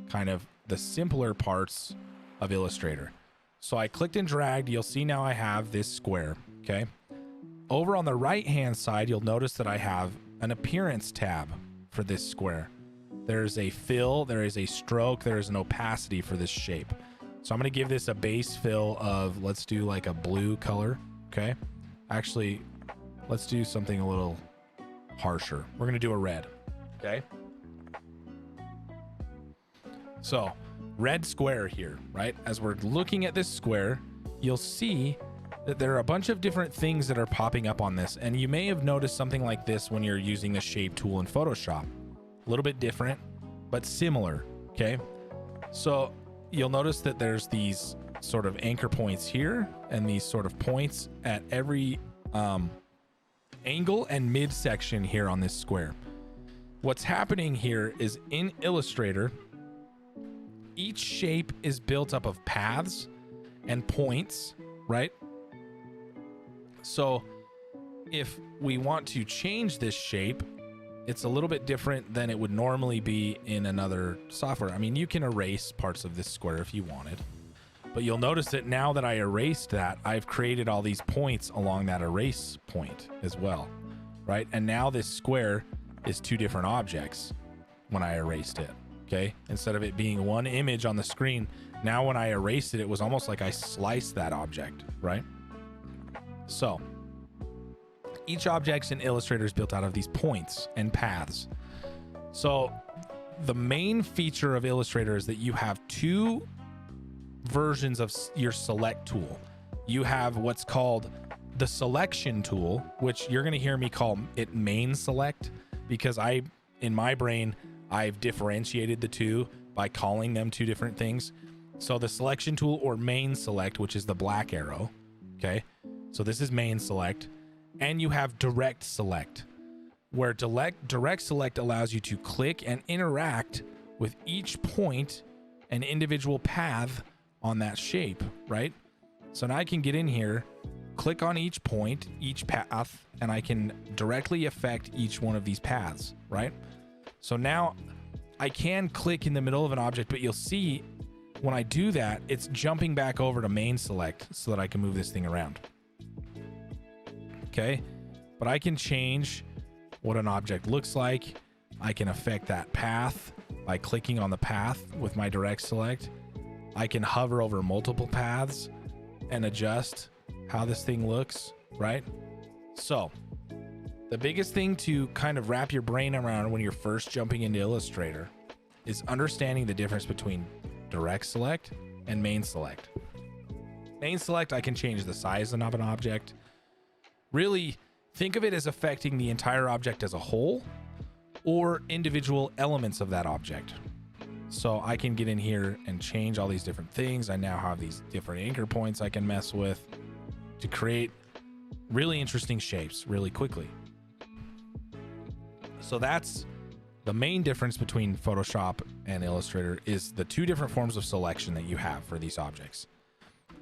kind of the simpler parts of Illustrator. So I clicked and dragged. You'll see now I have this square, okay? Over on the right-hand side, you'll notice that I have an appearance tab for this square. There's a fill, there is a stroke, there is an opacity for this shape. So I'm going to give this a base fill of, let's do like a blue color, okay? Actually, let's do something a little harsher. We're going to do a red, okay? So, red square here, right? As we're looking at this square, you'll see that there are a bunch of different things that are popping up on this, and you may have noticed something like this when you're using the shape tool in Photoshop. A little bit different, but similar, okay? So you'll notice that there's these sort of anchor points here and these sort of points at every angle and midsection here on this square. What's happening here is in Illustrator, each shape is built up of paths and points, right? So if we want to change this shape, it's a little bit different than it would normally be in another software. I mean, you can erase parts of this square if you wanted, but you'll notice that now that I erased that, I've created all these points along that erase point as well, right? And now this square is two different objects when I erased it, okay? Instead of it being one image on the screen, now when I erased it, it was almost like I sliced that object, right? So each object in Illustrator is built out of these points and paths. So the main feature of Illustrator is that you have two versions of your select tool. You have what's called the selection tool, which you're going to hear me call it main select, because in my brain, I've differentiated the two by calling them two different things. So the selection tool, or main select, which is the black arrow, okay? So this is main select, and you have direct select, where direct select allows you to click and interact with each point and individual path on that shape, right? So now I can get in here, click on each point, each path, and I can directly affect each one of these paths, right? So now I can click in the middle of an object, but you'll see when I do that, it's jumping back over to main select so that I can move this thing around. Okay, but I can change what an object looks like. I can affect that path by clicking on the path with my direct select. I can hover over multiple paths and adjust how this thing looks, right? So the biggest thing to kind of wrap your brain around when you're first jumping into Illustrator is understanding the difference between direct select and main select. Main select, I can change the size of an object. Really think of it as affecting the entire object as a whole or individual elements of that object. So I can get in here and change all these different things. I now have these different anchor points I can mess with to create really interesting shapes really quickly. So that's the main difference between Photoshop and Illustrator, is the two different forms of selection that you have for these objects.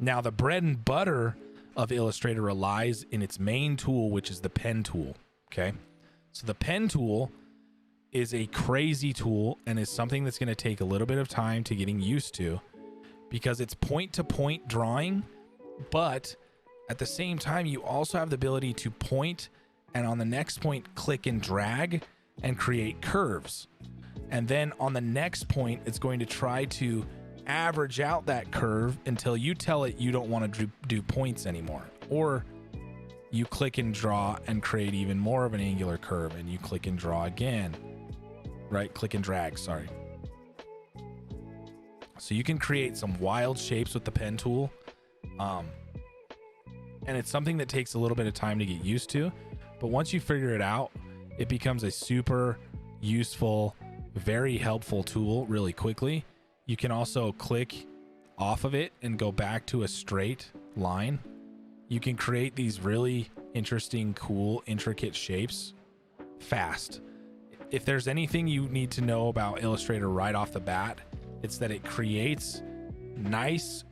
Now, the bread and butter of Illustrator relies in its main tool, which is the pen tool. Okay. So the pen tool is a crazy tool and is something that's going to take a little bit of time to getting used to, because it's point-to-point drawing, but at the same time, you also have the ability to point and on the next point, click and drag and create curves. And then on the next point, it's going to try to average out that curve until you tell it you don't want to do points anymore. Or you click and draw and create even more of an angular curve, and you click and draw again. Right? Click and drag, sorry. So you can create some wild shapes with the pen tool. And it's something that takes a little bit of time to get used to. But once you figure it out, it becomes a super useful, very helpful tool really quickly. You can also click off of it and go back to a straight line. You can create these really interesting, cool, intricate shapes fast. If there's anything you need to know about Illustrator right off the bat, it's that it creates nice,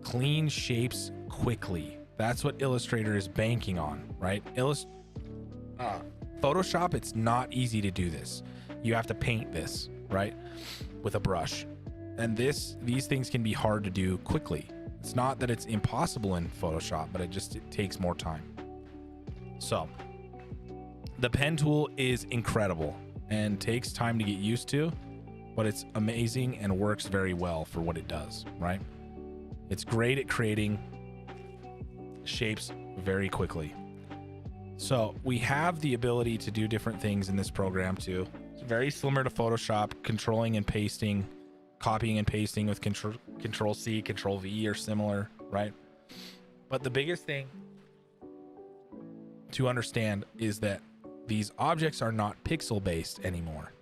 clean shapes quickly. That's what Illustrator is banking on, right? Photoshop, it's not easy to do this. You have to paint this, right, with a brush. And these things can be hard to do quickly. It's not that it's impossible in Photoshop, but it takes more time. So the pen tool is incredible and takes time to get used to, but it's amazing and works very well for what it does, right? It's great at creating shapes very quickly. So we have the ability to do different things in this program too. It's very similar to Photoshop, controlling and pasting, copying and pasting with control C, control V or similar, right? But the biggest thing to understand is that these objects are not pixel based anymore.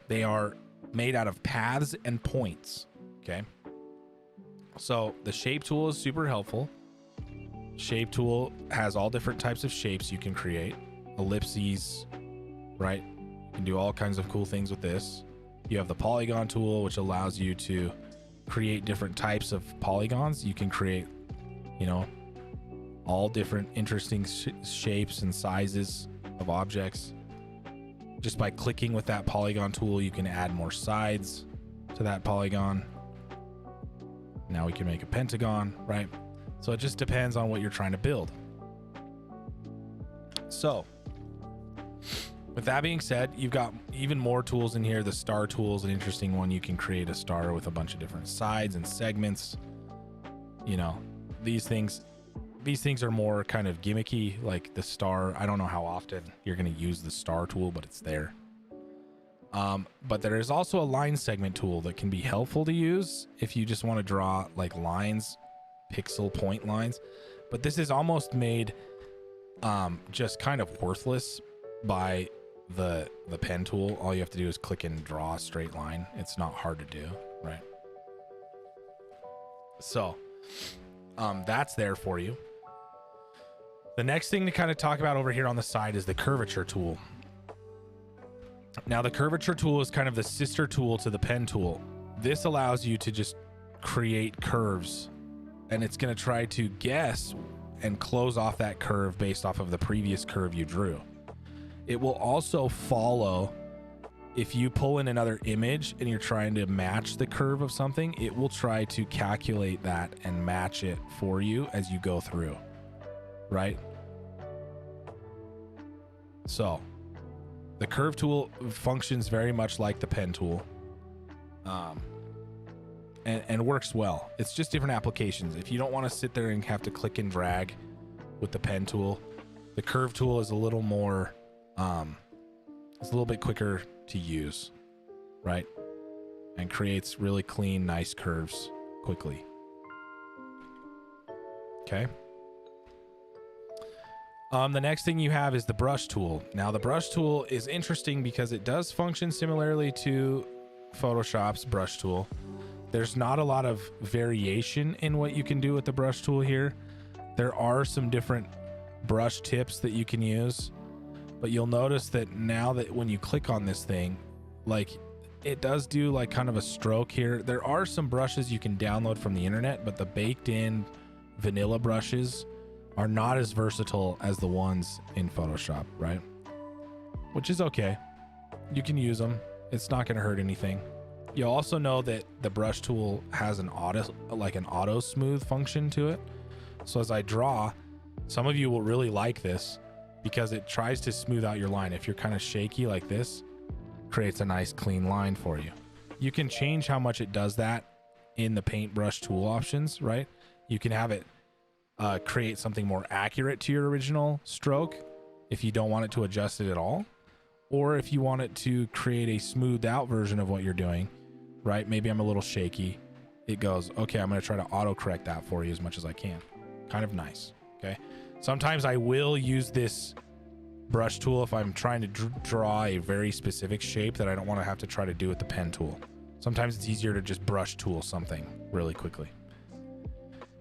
They are made out of paths and points. Okay. So the shape tool is super helpful. Shape tool has all different types of shapes you can create. Ellipses, right? You can do all kinds of cool things with this. You have the polygon tool, which allows you to create different types of polygons. You can create, all different interesting shapes and sizes of objects. Just by clicking with that polygon tool, you can add more sides to that polygon. Now we can make a pentagon, right? So it just depends on what you're trying to build. So with that being said, you've got even more tools in here. The star tool is an interesting one. You can create a star with a bunch of different sides and segments. These things are more kind of gimmicky, like the star. I don't know how often you're going to use the star tool, but it's there. But there is also a line segment tool that can be helpful to use if you just want to draw like lines, pixel point lines. But this is almost made just kind of worthless by the pen tool. All you have to do is click and draw a straight line. It's not hard to do, right? So that's there for you. The next thing to kind of talk about over here on the side is the curvature tool. Now the curvature tool is kind of the sister tool to the pen tool. This allows you to just create curves, and it's going to try to guess and close off that curve based off of the previous curve you drew. It will also follow, if you pull in another image and you're trying to match the curve of something, it will try to calculate that and match it for you as you go through, right? So the curve tool functions very much like the pen tool, and works well. It's just different applications. If you don't want to sit there and have to click and drag with the pen tool, the curve tool is a little more, it's a little bit quicker to use, right? And creates really clean, nice curves quickly. Okay. The next thing you have is the brush tool. Now the brush tool is interesting because it does function similarly to Photoshop's brush tool. There's not a lot of variation in what you can do with the brush tool here. There are some different brush tips that you can use, but you'll notice that now that when you click on this thing, like it does do like kind of a stroke here. There are some brushes you can download from the internet, but the baked in vanilla brushes are not as versatile as the ones in Photoshop, right? Which is okay. You can use them. It's not going to hurt anything. You also know that the brush tool has an auto smooth function to it. So as I draw, some of you will really like this because it tries to smooth out your line. If you're kind of shaky like this, creates a nice clean line for you. You can change how much it does that in the paintbrush tool options, right? You can have it create something more accurate to your original stroke if you don't want it to adjust it at all, or if you want it to create a smoothed out version of what you're doing, right? Maybe I'm a little shaky. It goes, okay, I'm going to try to auto correct that for you as much as I can. Kind of nice. Okay. Sometimes I will use this brush tool if I'm trying to draw a very specific shape that I don't want to have to try to do with the pen tool. Sometimes it's easier to just brush tool something really quickly.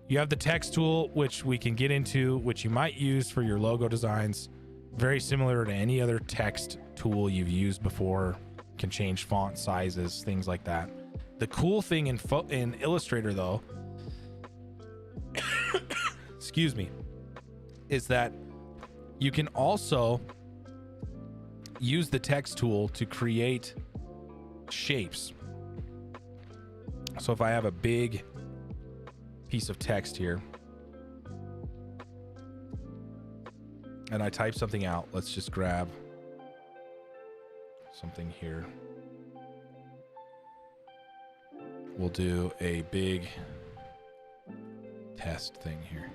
You have the text tool, which we can get into, which you might use for your logo designs. Very similar to any other text tool you've used before. Can change font sizes, things like that. The cool thing in Illustrator, though, excuse me, is that you can also use the text tool to create shapes. So if I have a big piece of text here and I type something out, let's just grab something here. We'll do a big test thing here.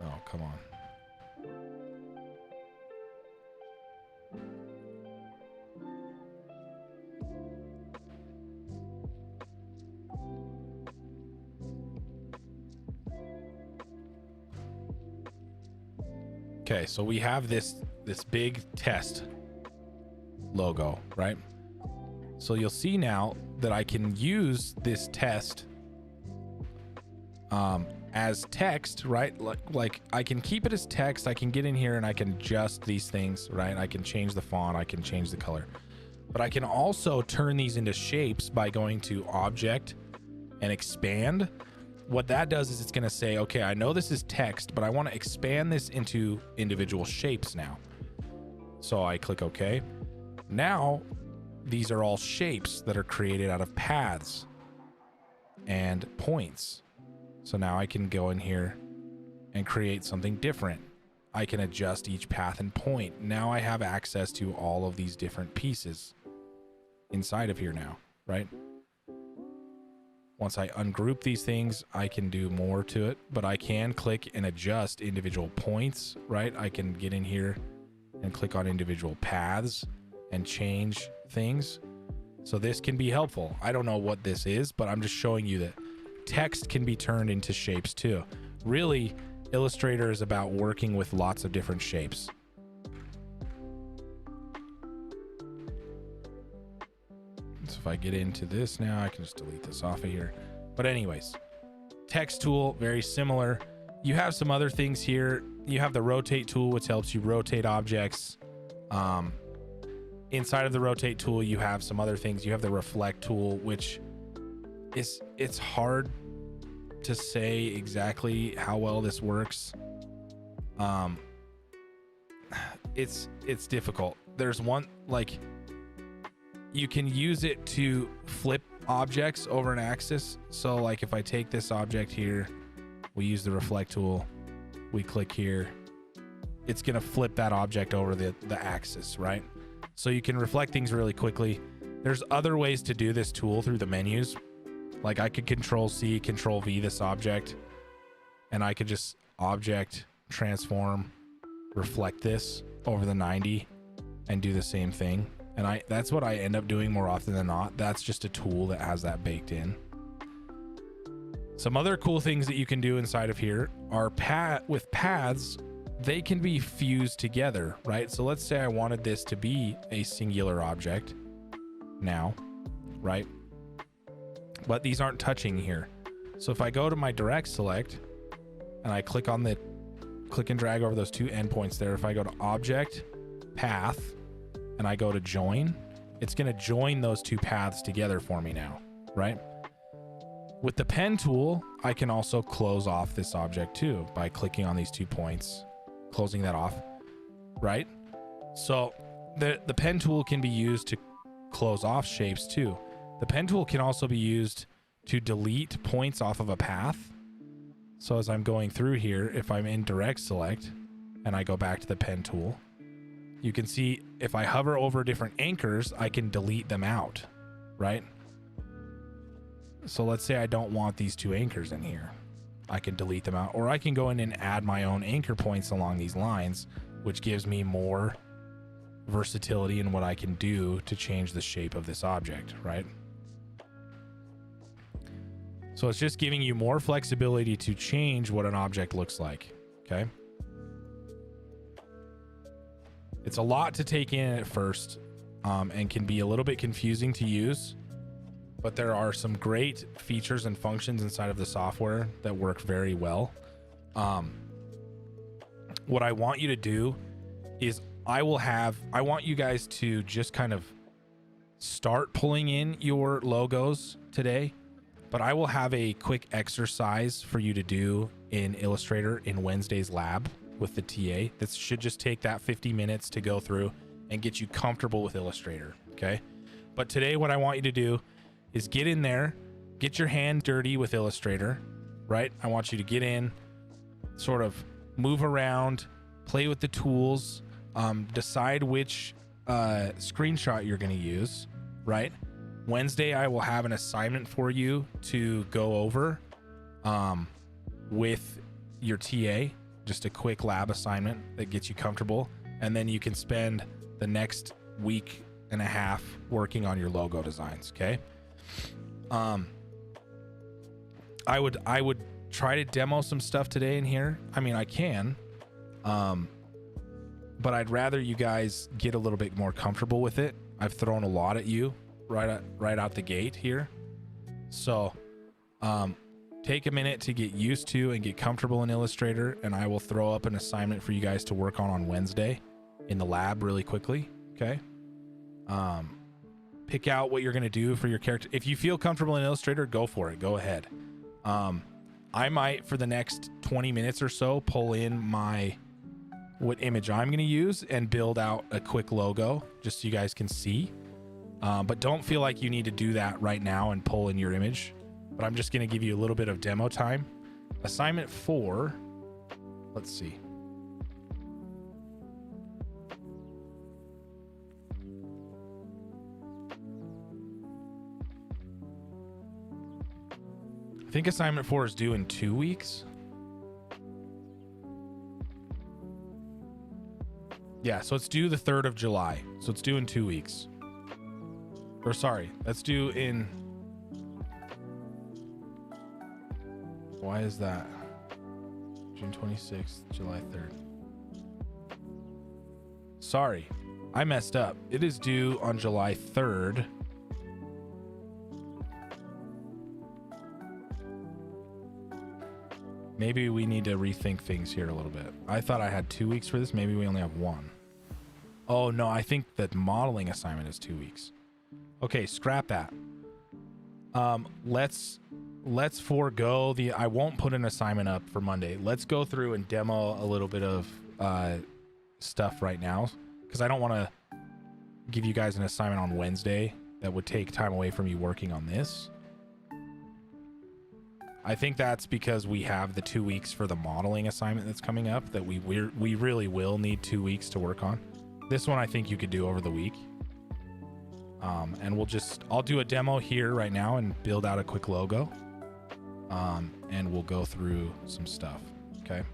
Oh, come on. Okay, so we have this big test logo, right? So you'll see now that I can use this test as text, right? Like I can keep it as text. I can get in here and I can adjust these things, right? I can change the font, I can change the color, but I can also turn these into shapes by going to object and expand. What that does is it's going to say, okay, I know this is text, but I want to expand this into individual shapes now. So I click OK. Now these are all shapes that are created out of paths and points. So now I can go in here and create something different. I can adjust each path and point. Now I have access to all of these different pieces inside of here now, right? Once I ungroup these things, I can do more to it, but I can click and adjust individual points, right? I can get in here and click on individual paths and change things. So this can be helpful. I don't know what this is, but I'm just showing you that text can be turned into shapes too. Really, Illustrator is about working with lots of different shapes. So if I get into this now, I can just delete this off of here. But anyways, text tool, very similar. You have some other things here. You have the rotate tool, which helps you rotate objects. Inside of the rotate tool, you have some other things. You have the reflect tool, which it's hard to say exactly how well this works. It's difficult. There's one, like, you can use it to flip objects over an axis. So like if I take this object here, we use the reflect tool, we click here, it's going to flip that object over the axis, right? So you can reflect things really quickly. There's other ways to do this tool through the menus. Like I could Control C, Control V this object, and I could just object, transform, reflect this over the 90 and do the same thing. And that's what I end up doing more often than not. That's just a tool that has that baked in. Some other cool things that you can do inside of here are with paths, they can be fused together, right? So let's say I wanted this to be a singular object now, right? But these aren't touching here. So if I go to my direct select and I click and drag over those two endpoints there, if I go to object, path, and I go to join, it's going to join those two paths together for me now, right? With the pen tool, I can also close off this object too by clicking on these 2 points, closing that off, right? So the pen tool can be used to close off shapes too. The pen tool can also be used to delete points off of a path. So as I'm going through here, if I'm in direct select and I go back to the pen tool, you can see if I hover over different anchors, I can delete them out, right? So let's say I don't want these 2 anchors in here. I can delete them out, or I can go in and add my own anchor points along these lines, which gives me more versatility in what I can do to change the shape of this object, right? So it's just giving you more flexibility to change what an object looks like, okay? It's a lot to take in at first, and can be a little bit confusing to use, but there are some great features and functions inside of the software that work very well. What I want you to do is I want you guys to just kind of start pulling in your logos today, but I will have a quick exercise for you to do in Illustrator in Wednesday's lab with the TA. This should just take that 50 minutes to go through and get you comfortable with Illustrator, okay? But today what I want you to do is get in there, get your hand dirty with Illustrator, right? I want you to get in, sort of move around, play with the tools, decide which screenshot you're going to use, right? Wednesday, I will have an assignment for you to go over with your TA, just a quick lab assignment that gets you comfortable. And then you can spend the next week and a half working on your logo designs, okay? I would try to demo some stuff today in here. I mean, I can, but I'd rather you guys get a little bit more comfortable with it. I've thrown a lot at you right out the gate here. So, take a minute to get used to and get comfortable in Illustrator, and I will throw up an assignment for you guys to work on Wednesday in the lab really quickly. Okay. Pick out what you're going to do for your character. If you feel comfortable in Illustrator, go for it. Go ahead. I might, for the next 20 minutes or so, pull in what image I'm going to use and build out a quick logo just so you guys can see. But don't feel like you need to do that right now and pull in your image. But I'm just going to give you a little bit of demo time. Assignment 4. Let's see. I think assignment 4 is due in 2 weeks. Yeah, so it's due the 3rd of July. So it's due in 2 weeks. Or sorry, that's due in... Why is that? June 26th, July 3rd. Sorry, I messed up. It is due on July 3rd. Maybe we need to rethink things here a little bit. I thought I had 2 weeks for this. Maybe we only have 1. Oh, no, I think that modeling assignment is 2 weeks. Okay, scrap that. Let's forego I won't put an assignment up for Monday. Let's go through and demo a little bit of stuff right now, because I don't want to give you guys an assignment on Wednesday that would take time away from you working on this. I think that's because we have the 2 weeks for the modeling assignment that's coming up that we really will need 2 weeks to work on. This one I think you could do over the week. And I'll do a demo here right now and build out a quick logo. And we'll go through some stuff. Okay.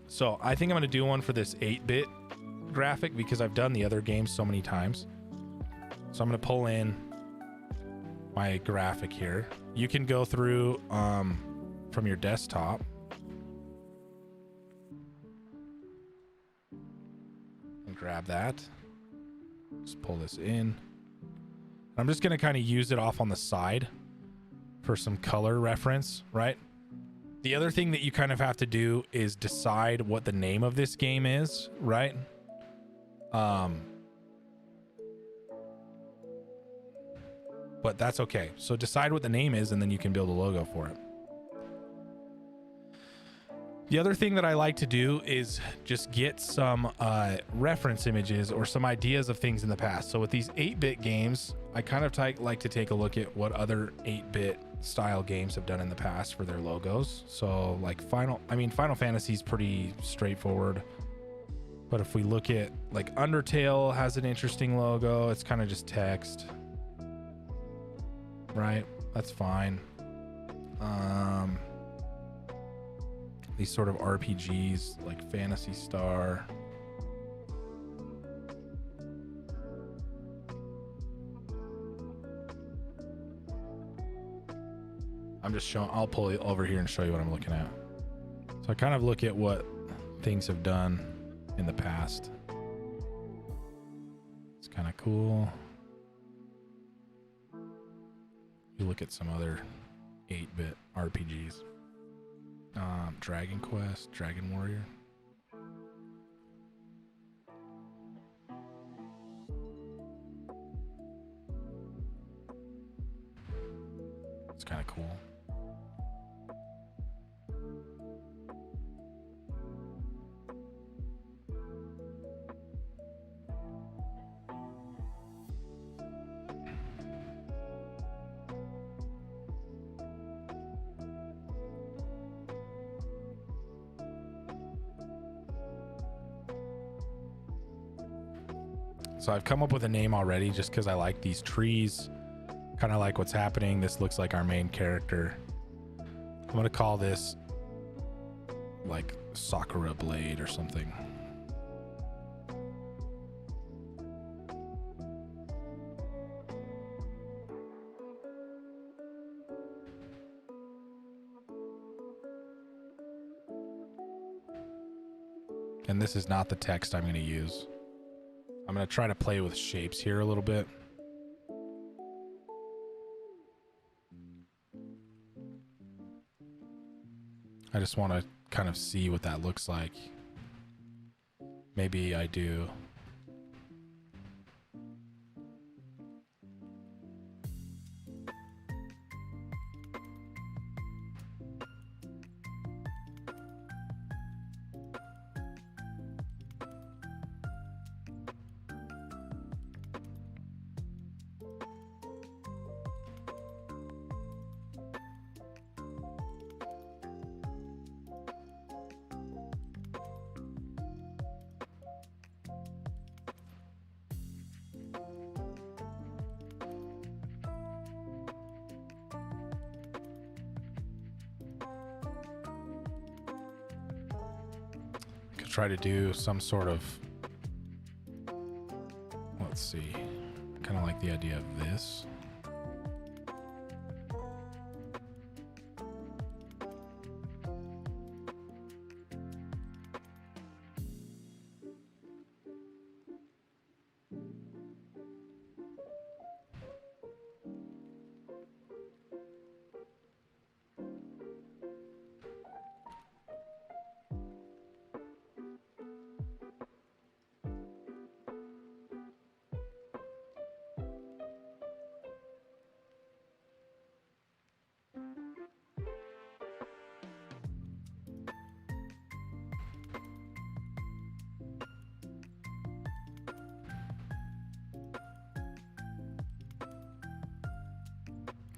So I think I'm going to do one for this 8-bit graphic because I've done the other games so many times. So I'm going to pull in my graphic here. You can go through from your desktop and grab that. Just pull this in. I'm just going to kind of use it off on the side for some color reference, right? The other thing that you kind of have to do is decide what the name of this game is, right? But that's okay. So decide what the name is, and then you can build a logo for it. The other thing that I like to do is just get some reference images or some ideas of things in the past. So with these 8-bit games, I kind of like to take a look at what other 8-bit style games have done in the past for their logos. So like Final Fantasy is pretty straightforward. But if we look at like Undertale has an interesting logo, it's kind of just text. Right? That's fine. These sort of RPGs like Phantasy Star. I'm just showing, I'll pull it over here and show you what I'm looking at. So I kind of look at what things have done in the past. It's kind of cool. You look at some other 8-bit RPGs. Dragon Quest, Dragon Warrior. It's kind of cool. So I've come up with a name already just because I like these trees. Kind of like what's happening. This looks like our main character. I'm going to call this like Sakura Blade or something. And this is not the text I'm going to use. I'm going to try to play with shapes here a little bit. I just want to kind of see what that looks like. Maybe I do. Try to do some sort of, let's see, kind of like the idea of this.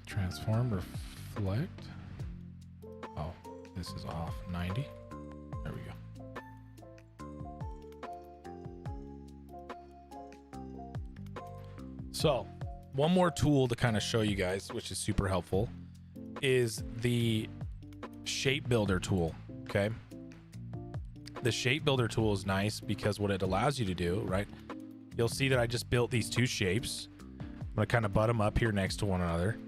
Transform, reflect. Oh, this is off 90. There we go. So, one more tool to kind of show you guys, which is super helpful, is the shape builder tool. Okay. The shape builder tool is nice because what it allows you to do, right? You'll see that I just built these two shapes. I'm going to kind of butt them up here next to one another.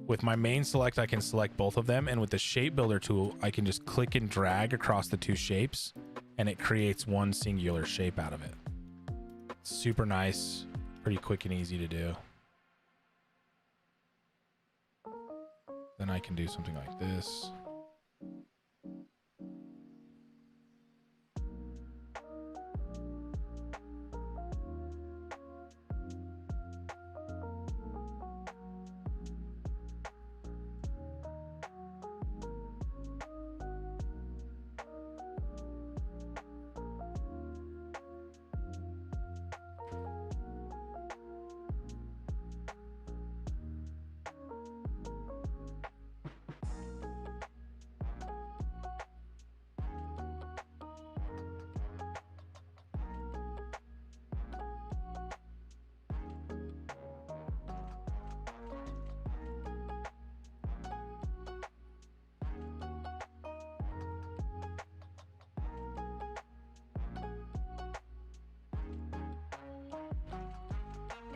With my main select, I can select both of them. And with the shape builder tool, I can just click and drag across the two shapes and it creates one singular shape out of it. Super nice, pretty quick and easy to do. I can do something like this.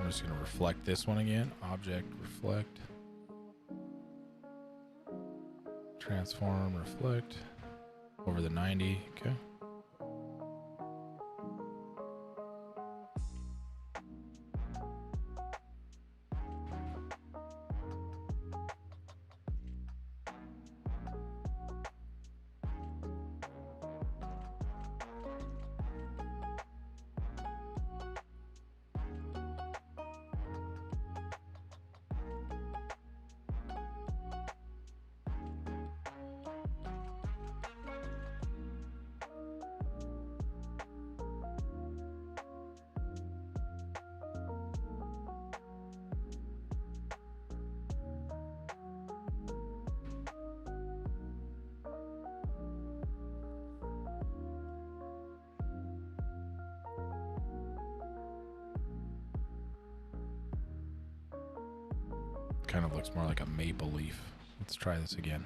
I'm just going to reflect this one again. Object, reflect. Transform, reflect. Over the 90. Okay. Kind of looks more like a maple leaf. Let's try this again.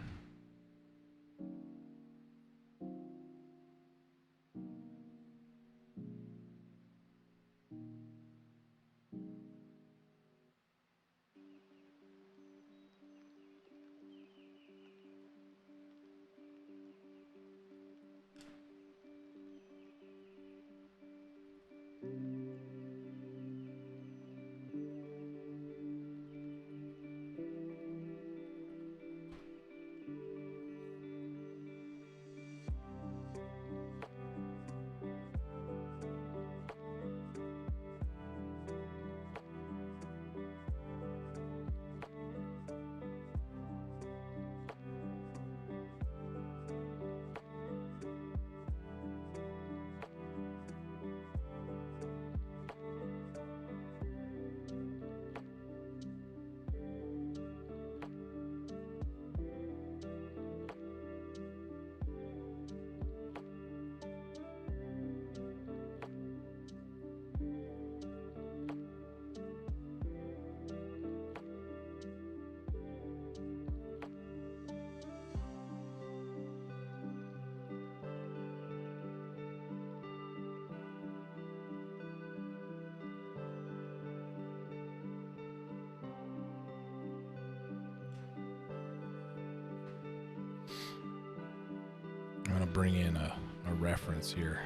I'm going to bring in a reference here.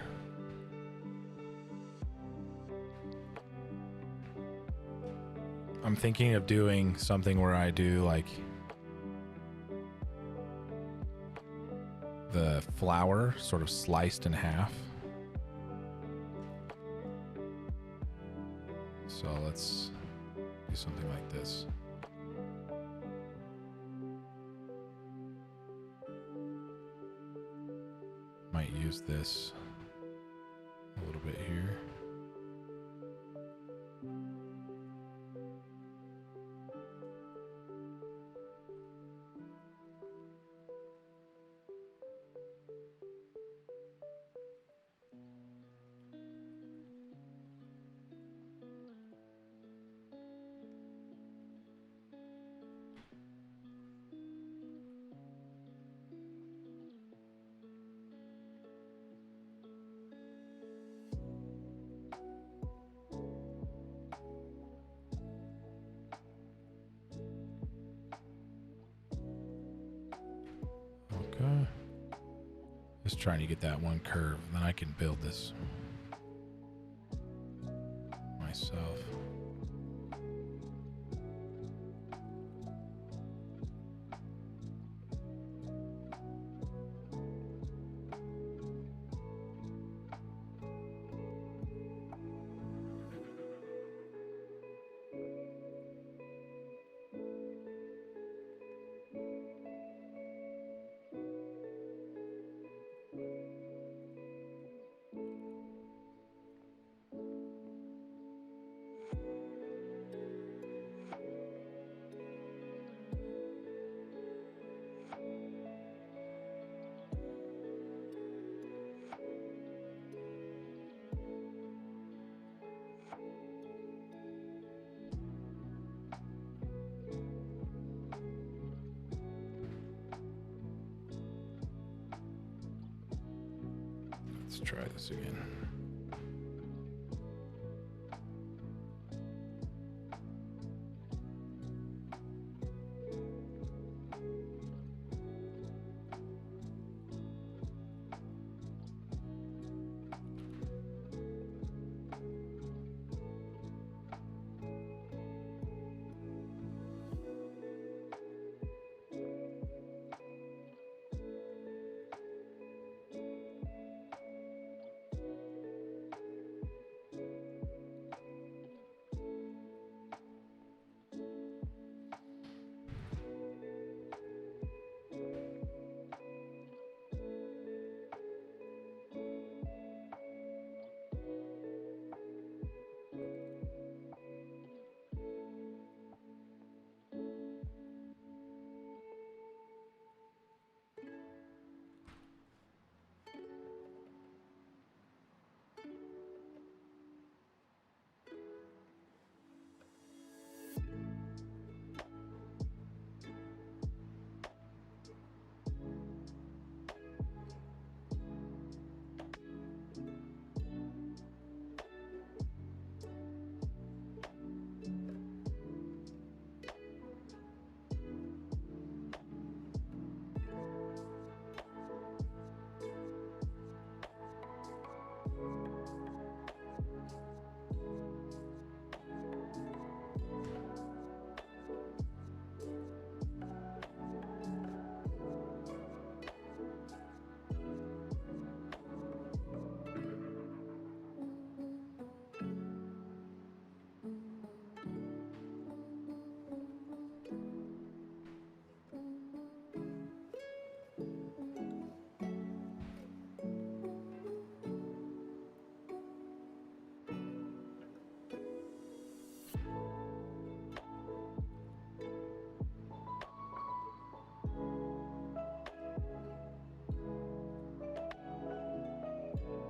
I'm thinking of doing something where I do like the flower sort of sliced in half. So let's do something like this. Might use this a little bit here. Okay. Just trying to get that one curve, then I can build this myself. Let's try this again.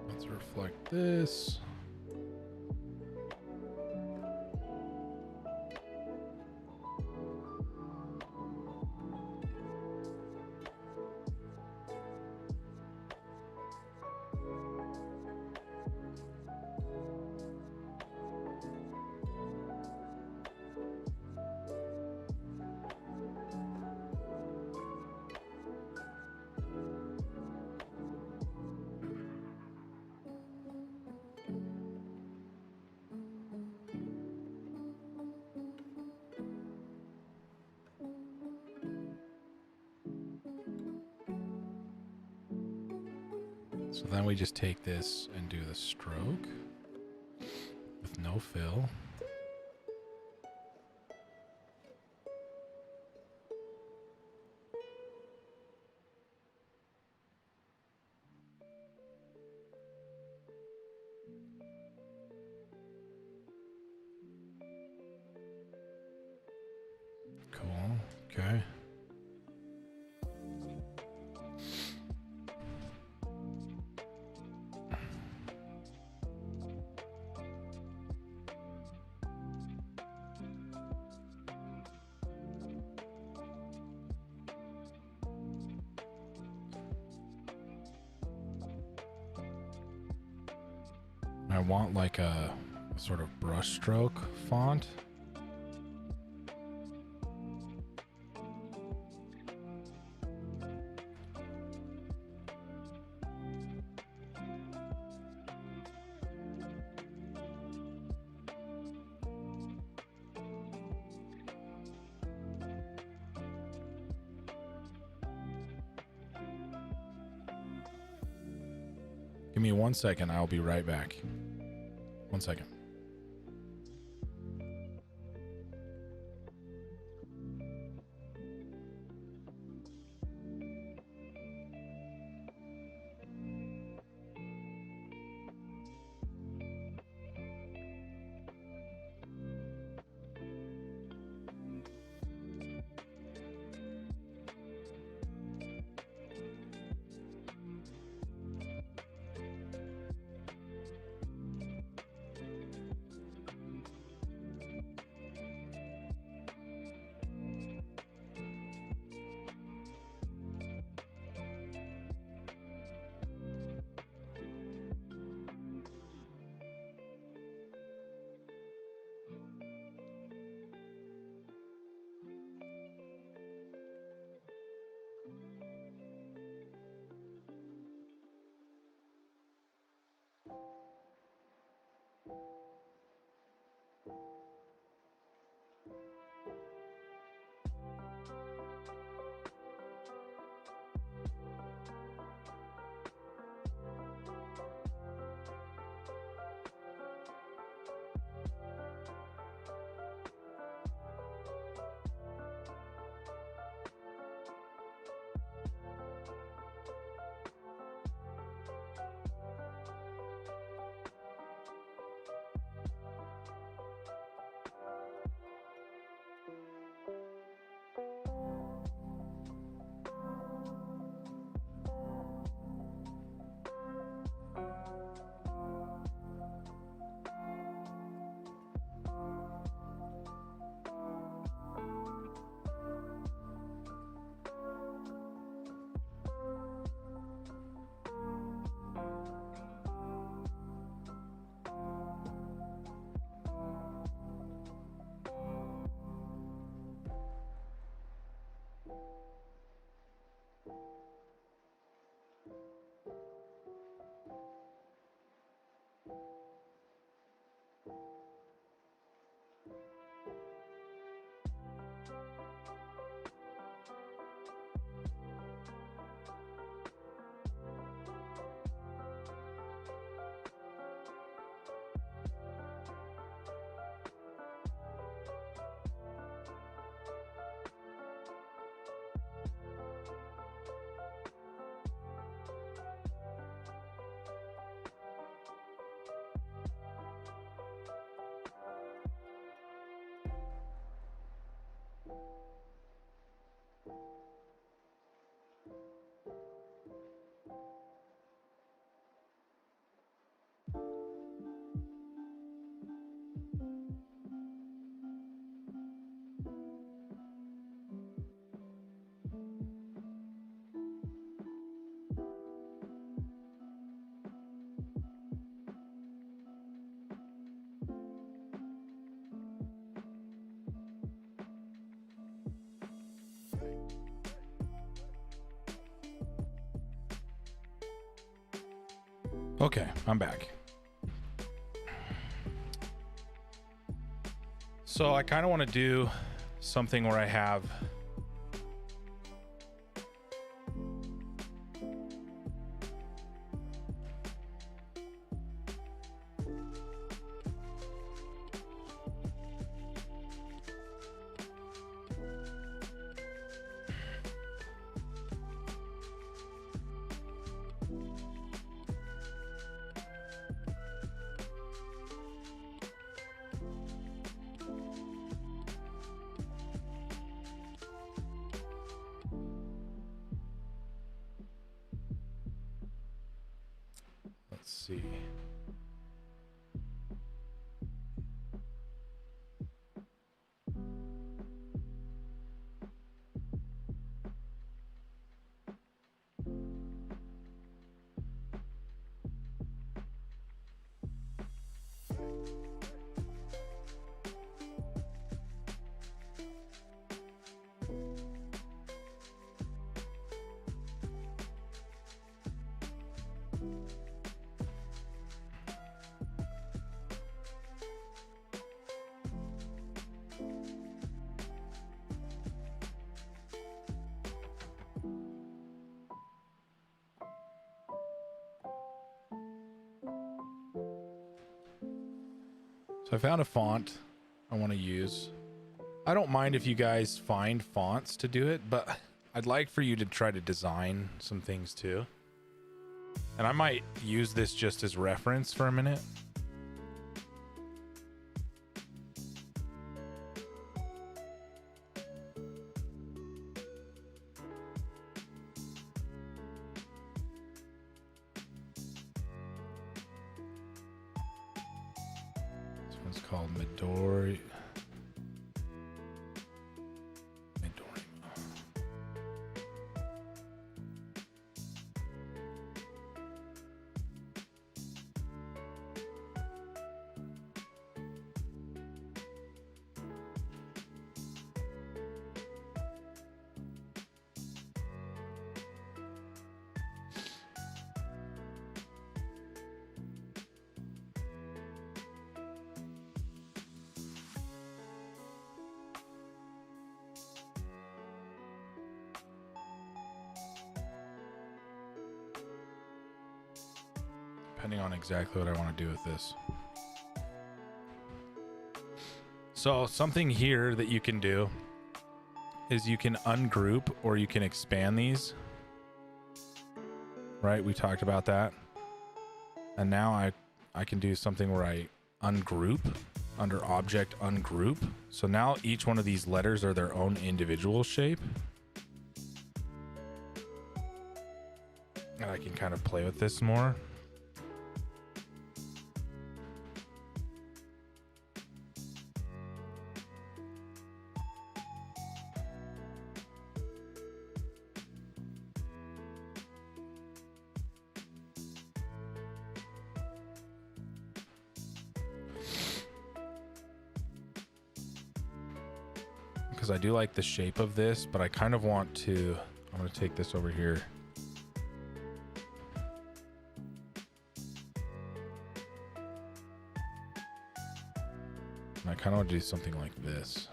Let's reflect this. So then we just take this and do the stroke with no fill. Cool. Okay. I want like a sort of brush stroke font. Give me 1 second. I'll be right back. 1 second. Okay, I'm back. So I kind of want to do something where I have let's see. So I found a font I want to use. I don't mind if you guys find fonts to do it, but I'd like for you to try to design some things too. And I might use this just as reference for a minute. This one's called Midori. Depending on exactly what I want to do with this. So something here that you can do is you can ungroup or you can expand these. Right? We talked about that. And now I can do something where I ungroup under object ungroup. So now each one of these letters are their own individual shape. And I can kind of play with this more. Because I do like the shape of this, but I kind of want to, I'm going to take this over here. And I kind of want to do something like this.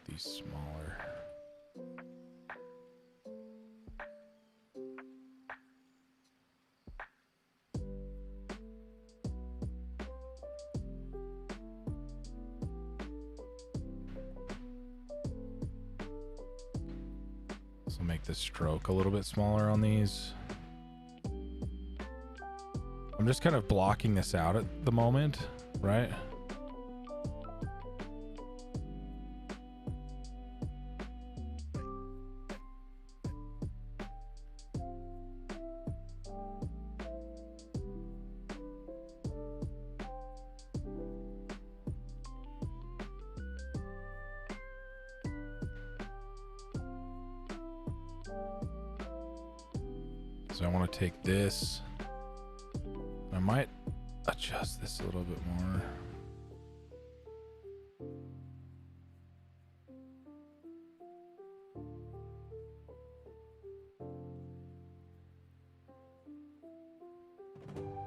These smaller. So make the stroke a little bit smaller on these. I'm just kind of blocking this out at the moment, right? So I want to take this. I might adjust this a little bit more.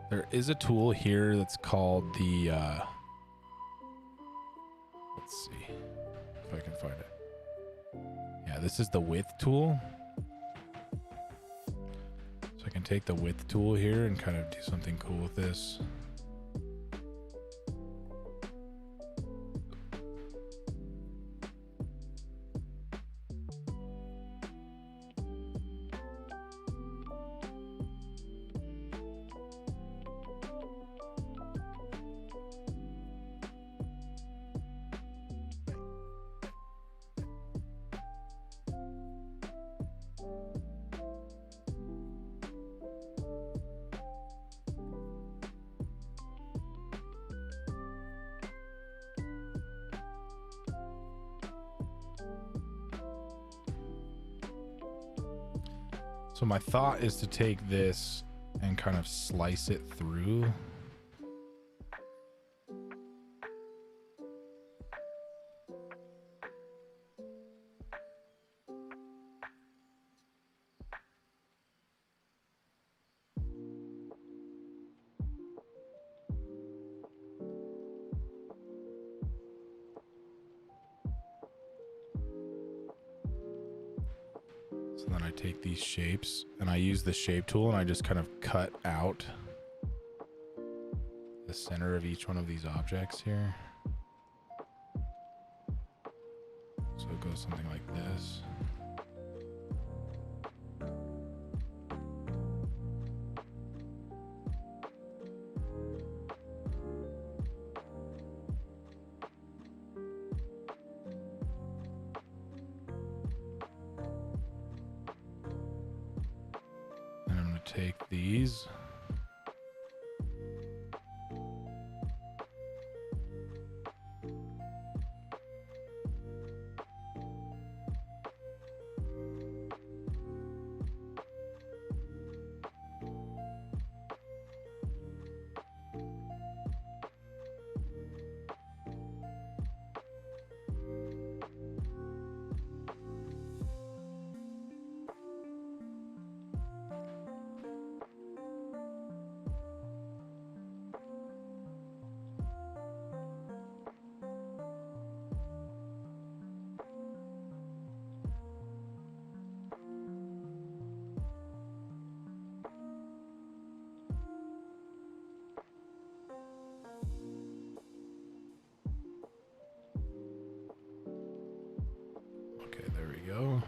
There is a tool here that's called the, let's see if I can find it. Yeah, this is the width tool. So I can take the width tool here and kind of do something cool with this. So my thought is to take this and kind of slice it through. So then I take these shapes and I use the shape tool and I just kind of cut out the center of each one of these objects here. So it goes something like this. And I'm going to take these. Okay, there we go.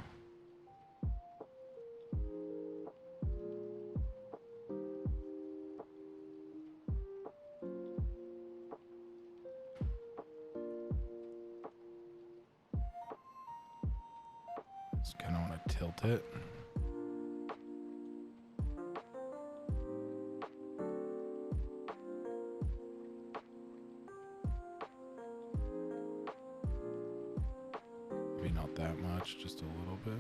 Just kind of want to tilt it. Maybe not that much, just a little bit.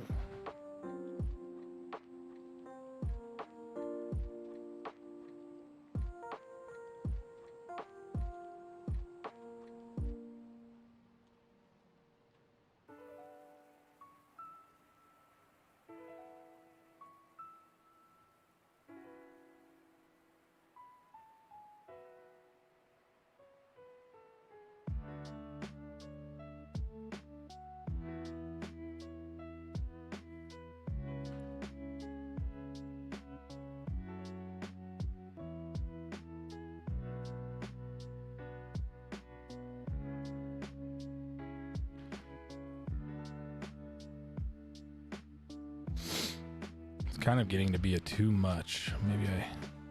Kind of getting to be a too much. Maybe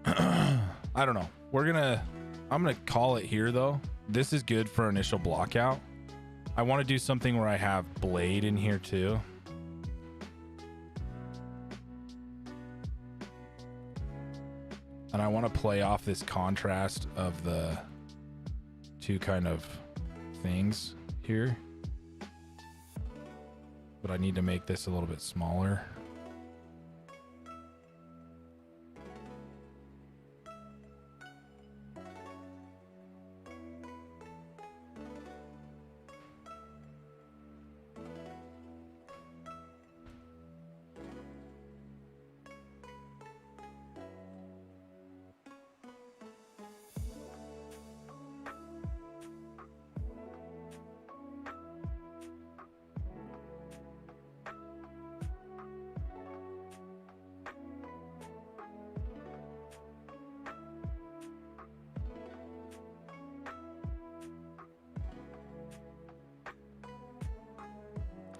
I don't know. I'm gonna call it here though. This is good for initial block out. I want to do something where I have blade in here too. And I want to play off this contrast of the two kind of things here. But I need to make this a little bit smaller.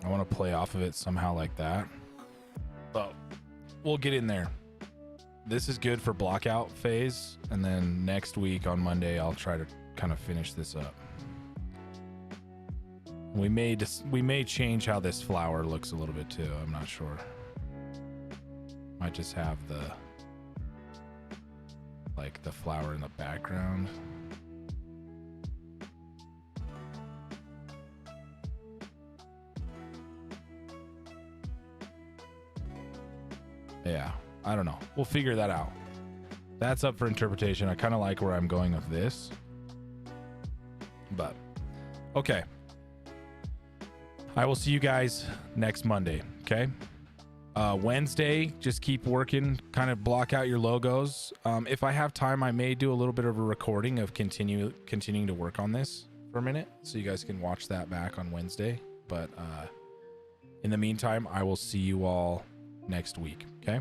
I want to play off of it somehow like that. But we'll get in there. This is good for blockout phase. And then next week on Monday, I'll try to kind of finish this up. We may change how this flower looks a little bit too. I'm not sure. Might just have the flower in the background. Yeah, I don't know. We'll figure that out. That's up for interpretation. I kind of like where I'm going with this. But, okay. I will see you guys next Monday, okay? Wednesday, just keep working, kind of block out your logos. If I have time, I may do a little bit of a recording of continuing to work on this for a minute, so you guys can watch that back on Wednesday. But in the meantime, I will see you all next week, okay?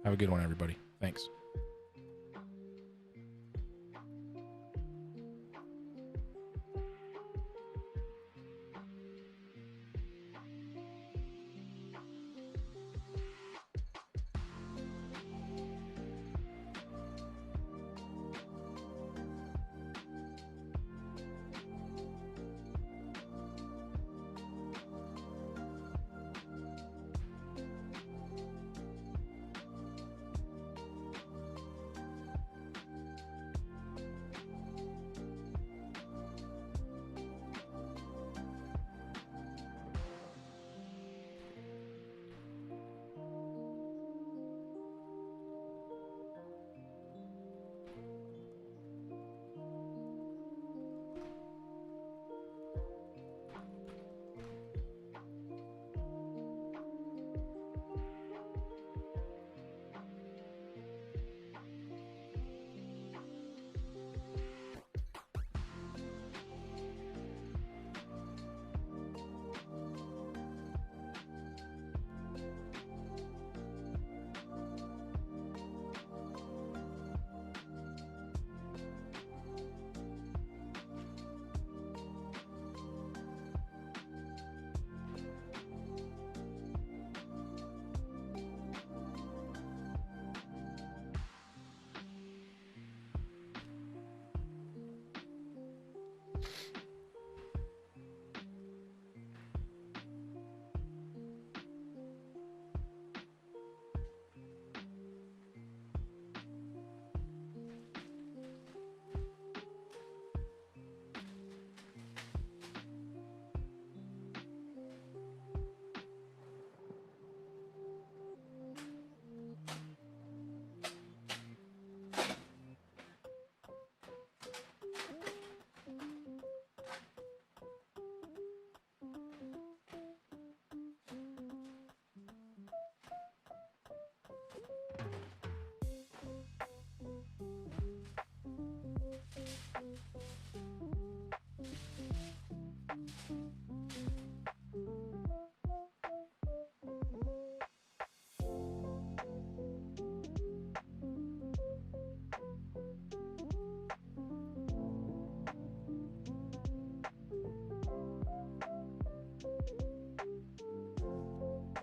Have a good one, everybody. Thanks.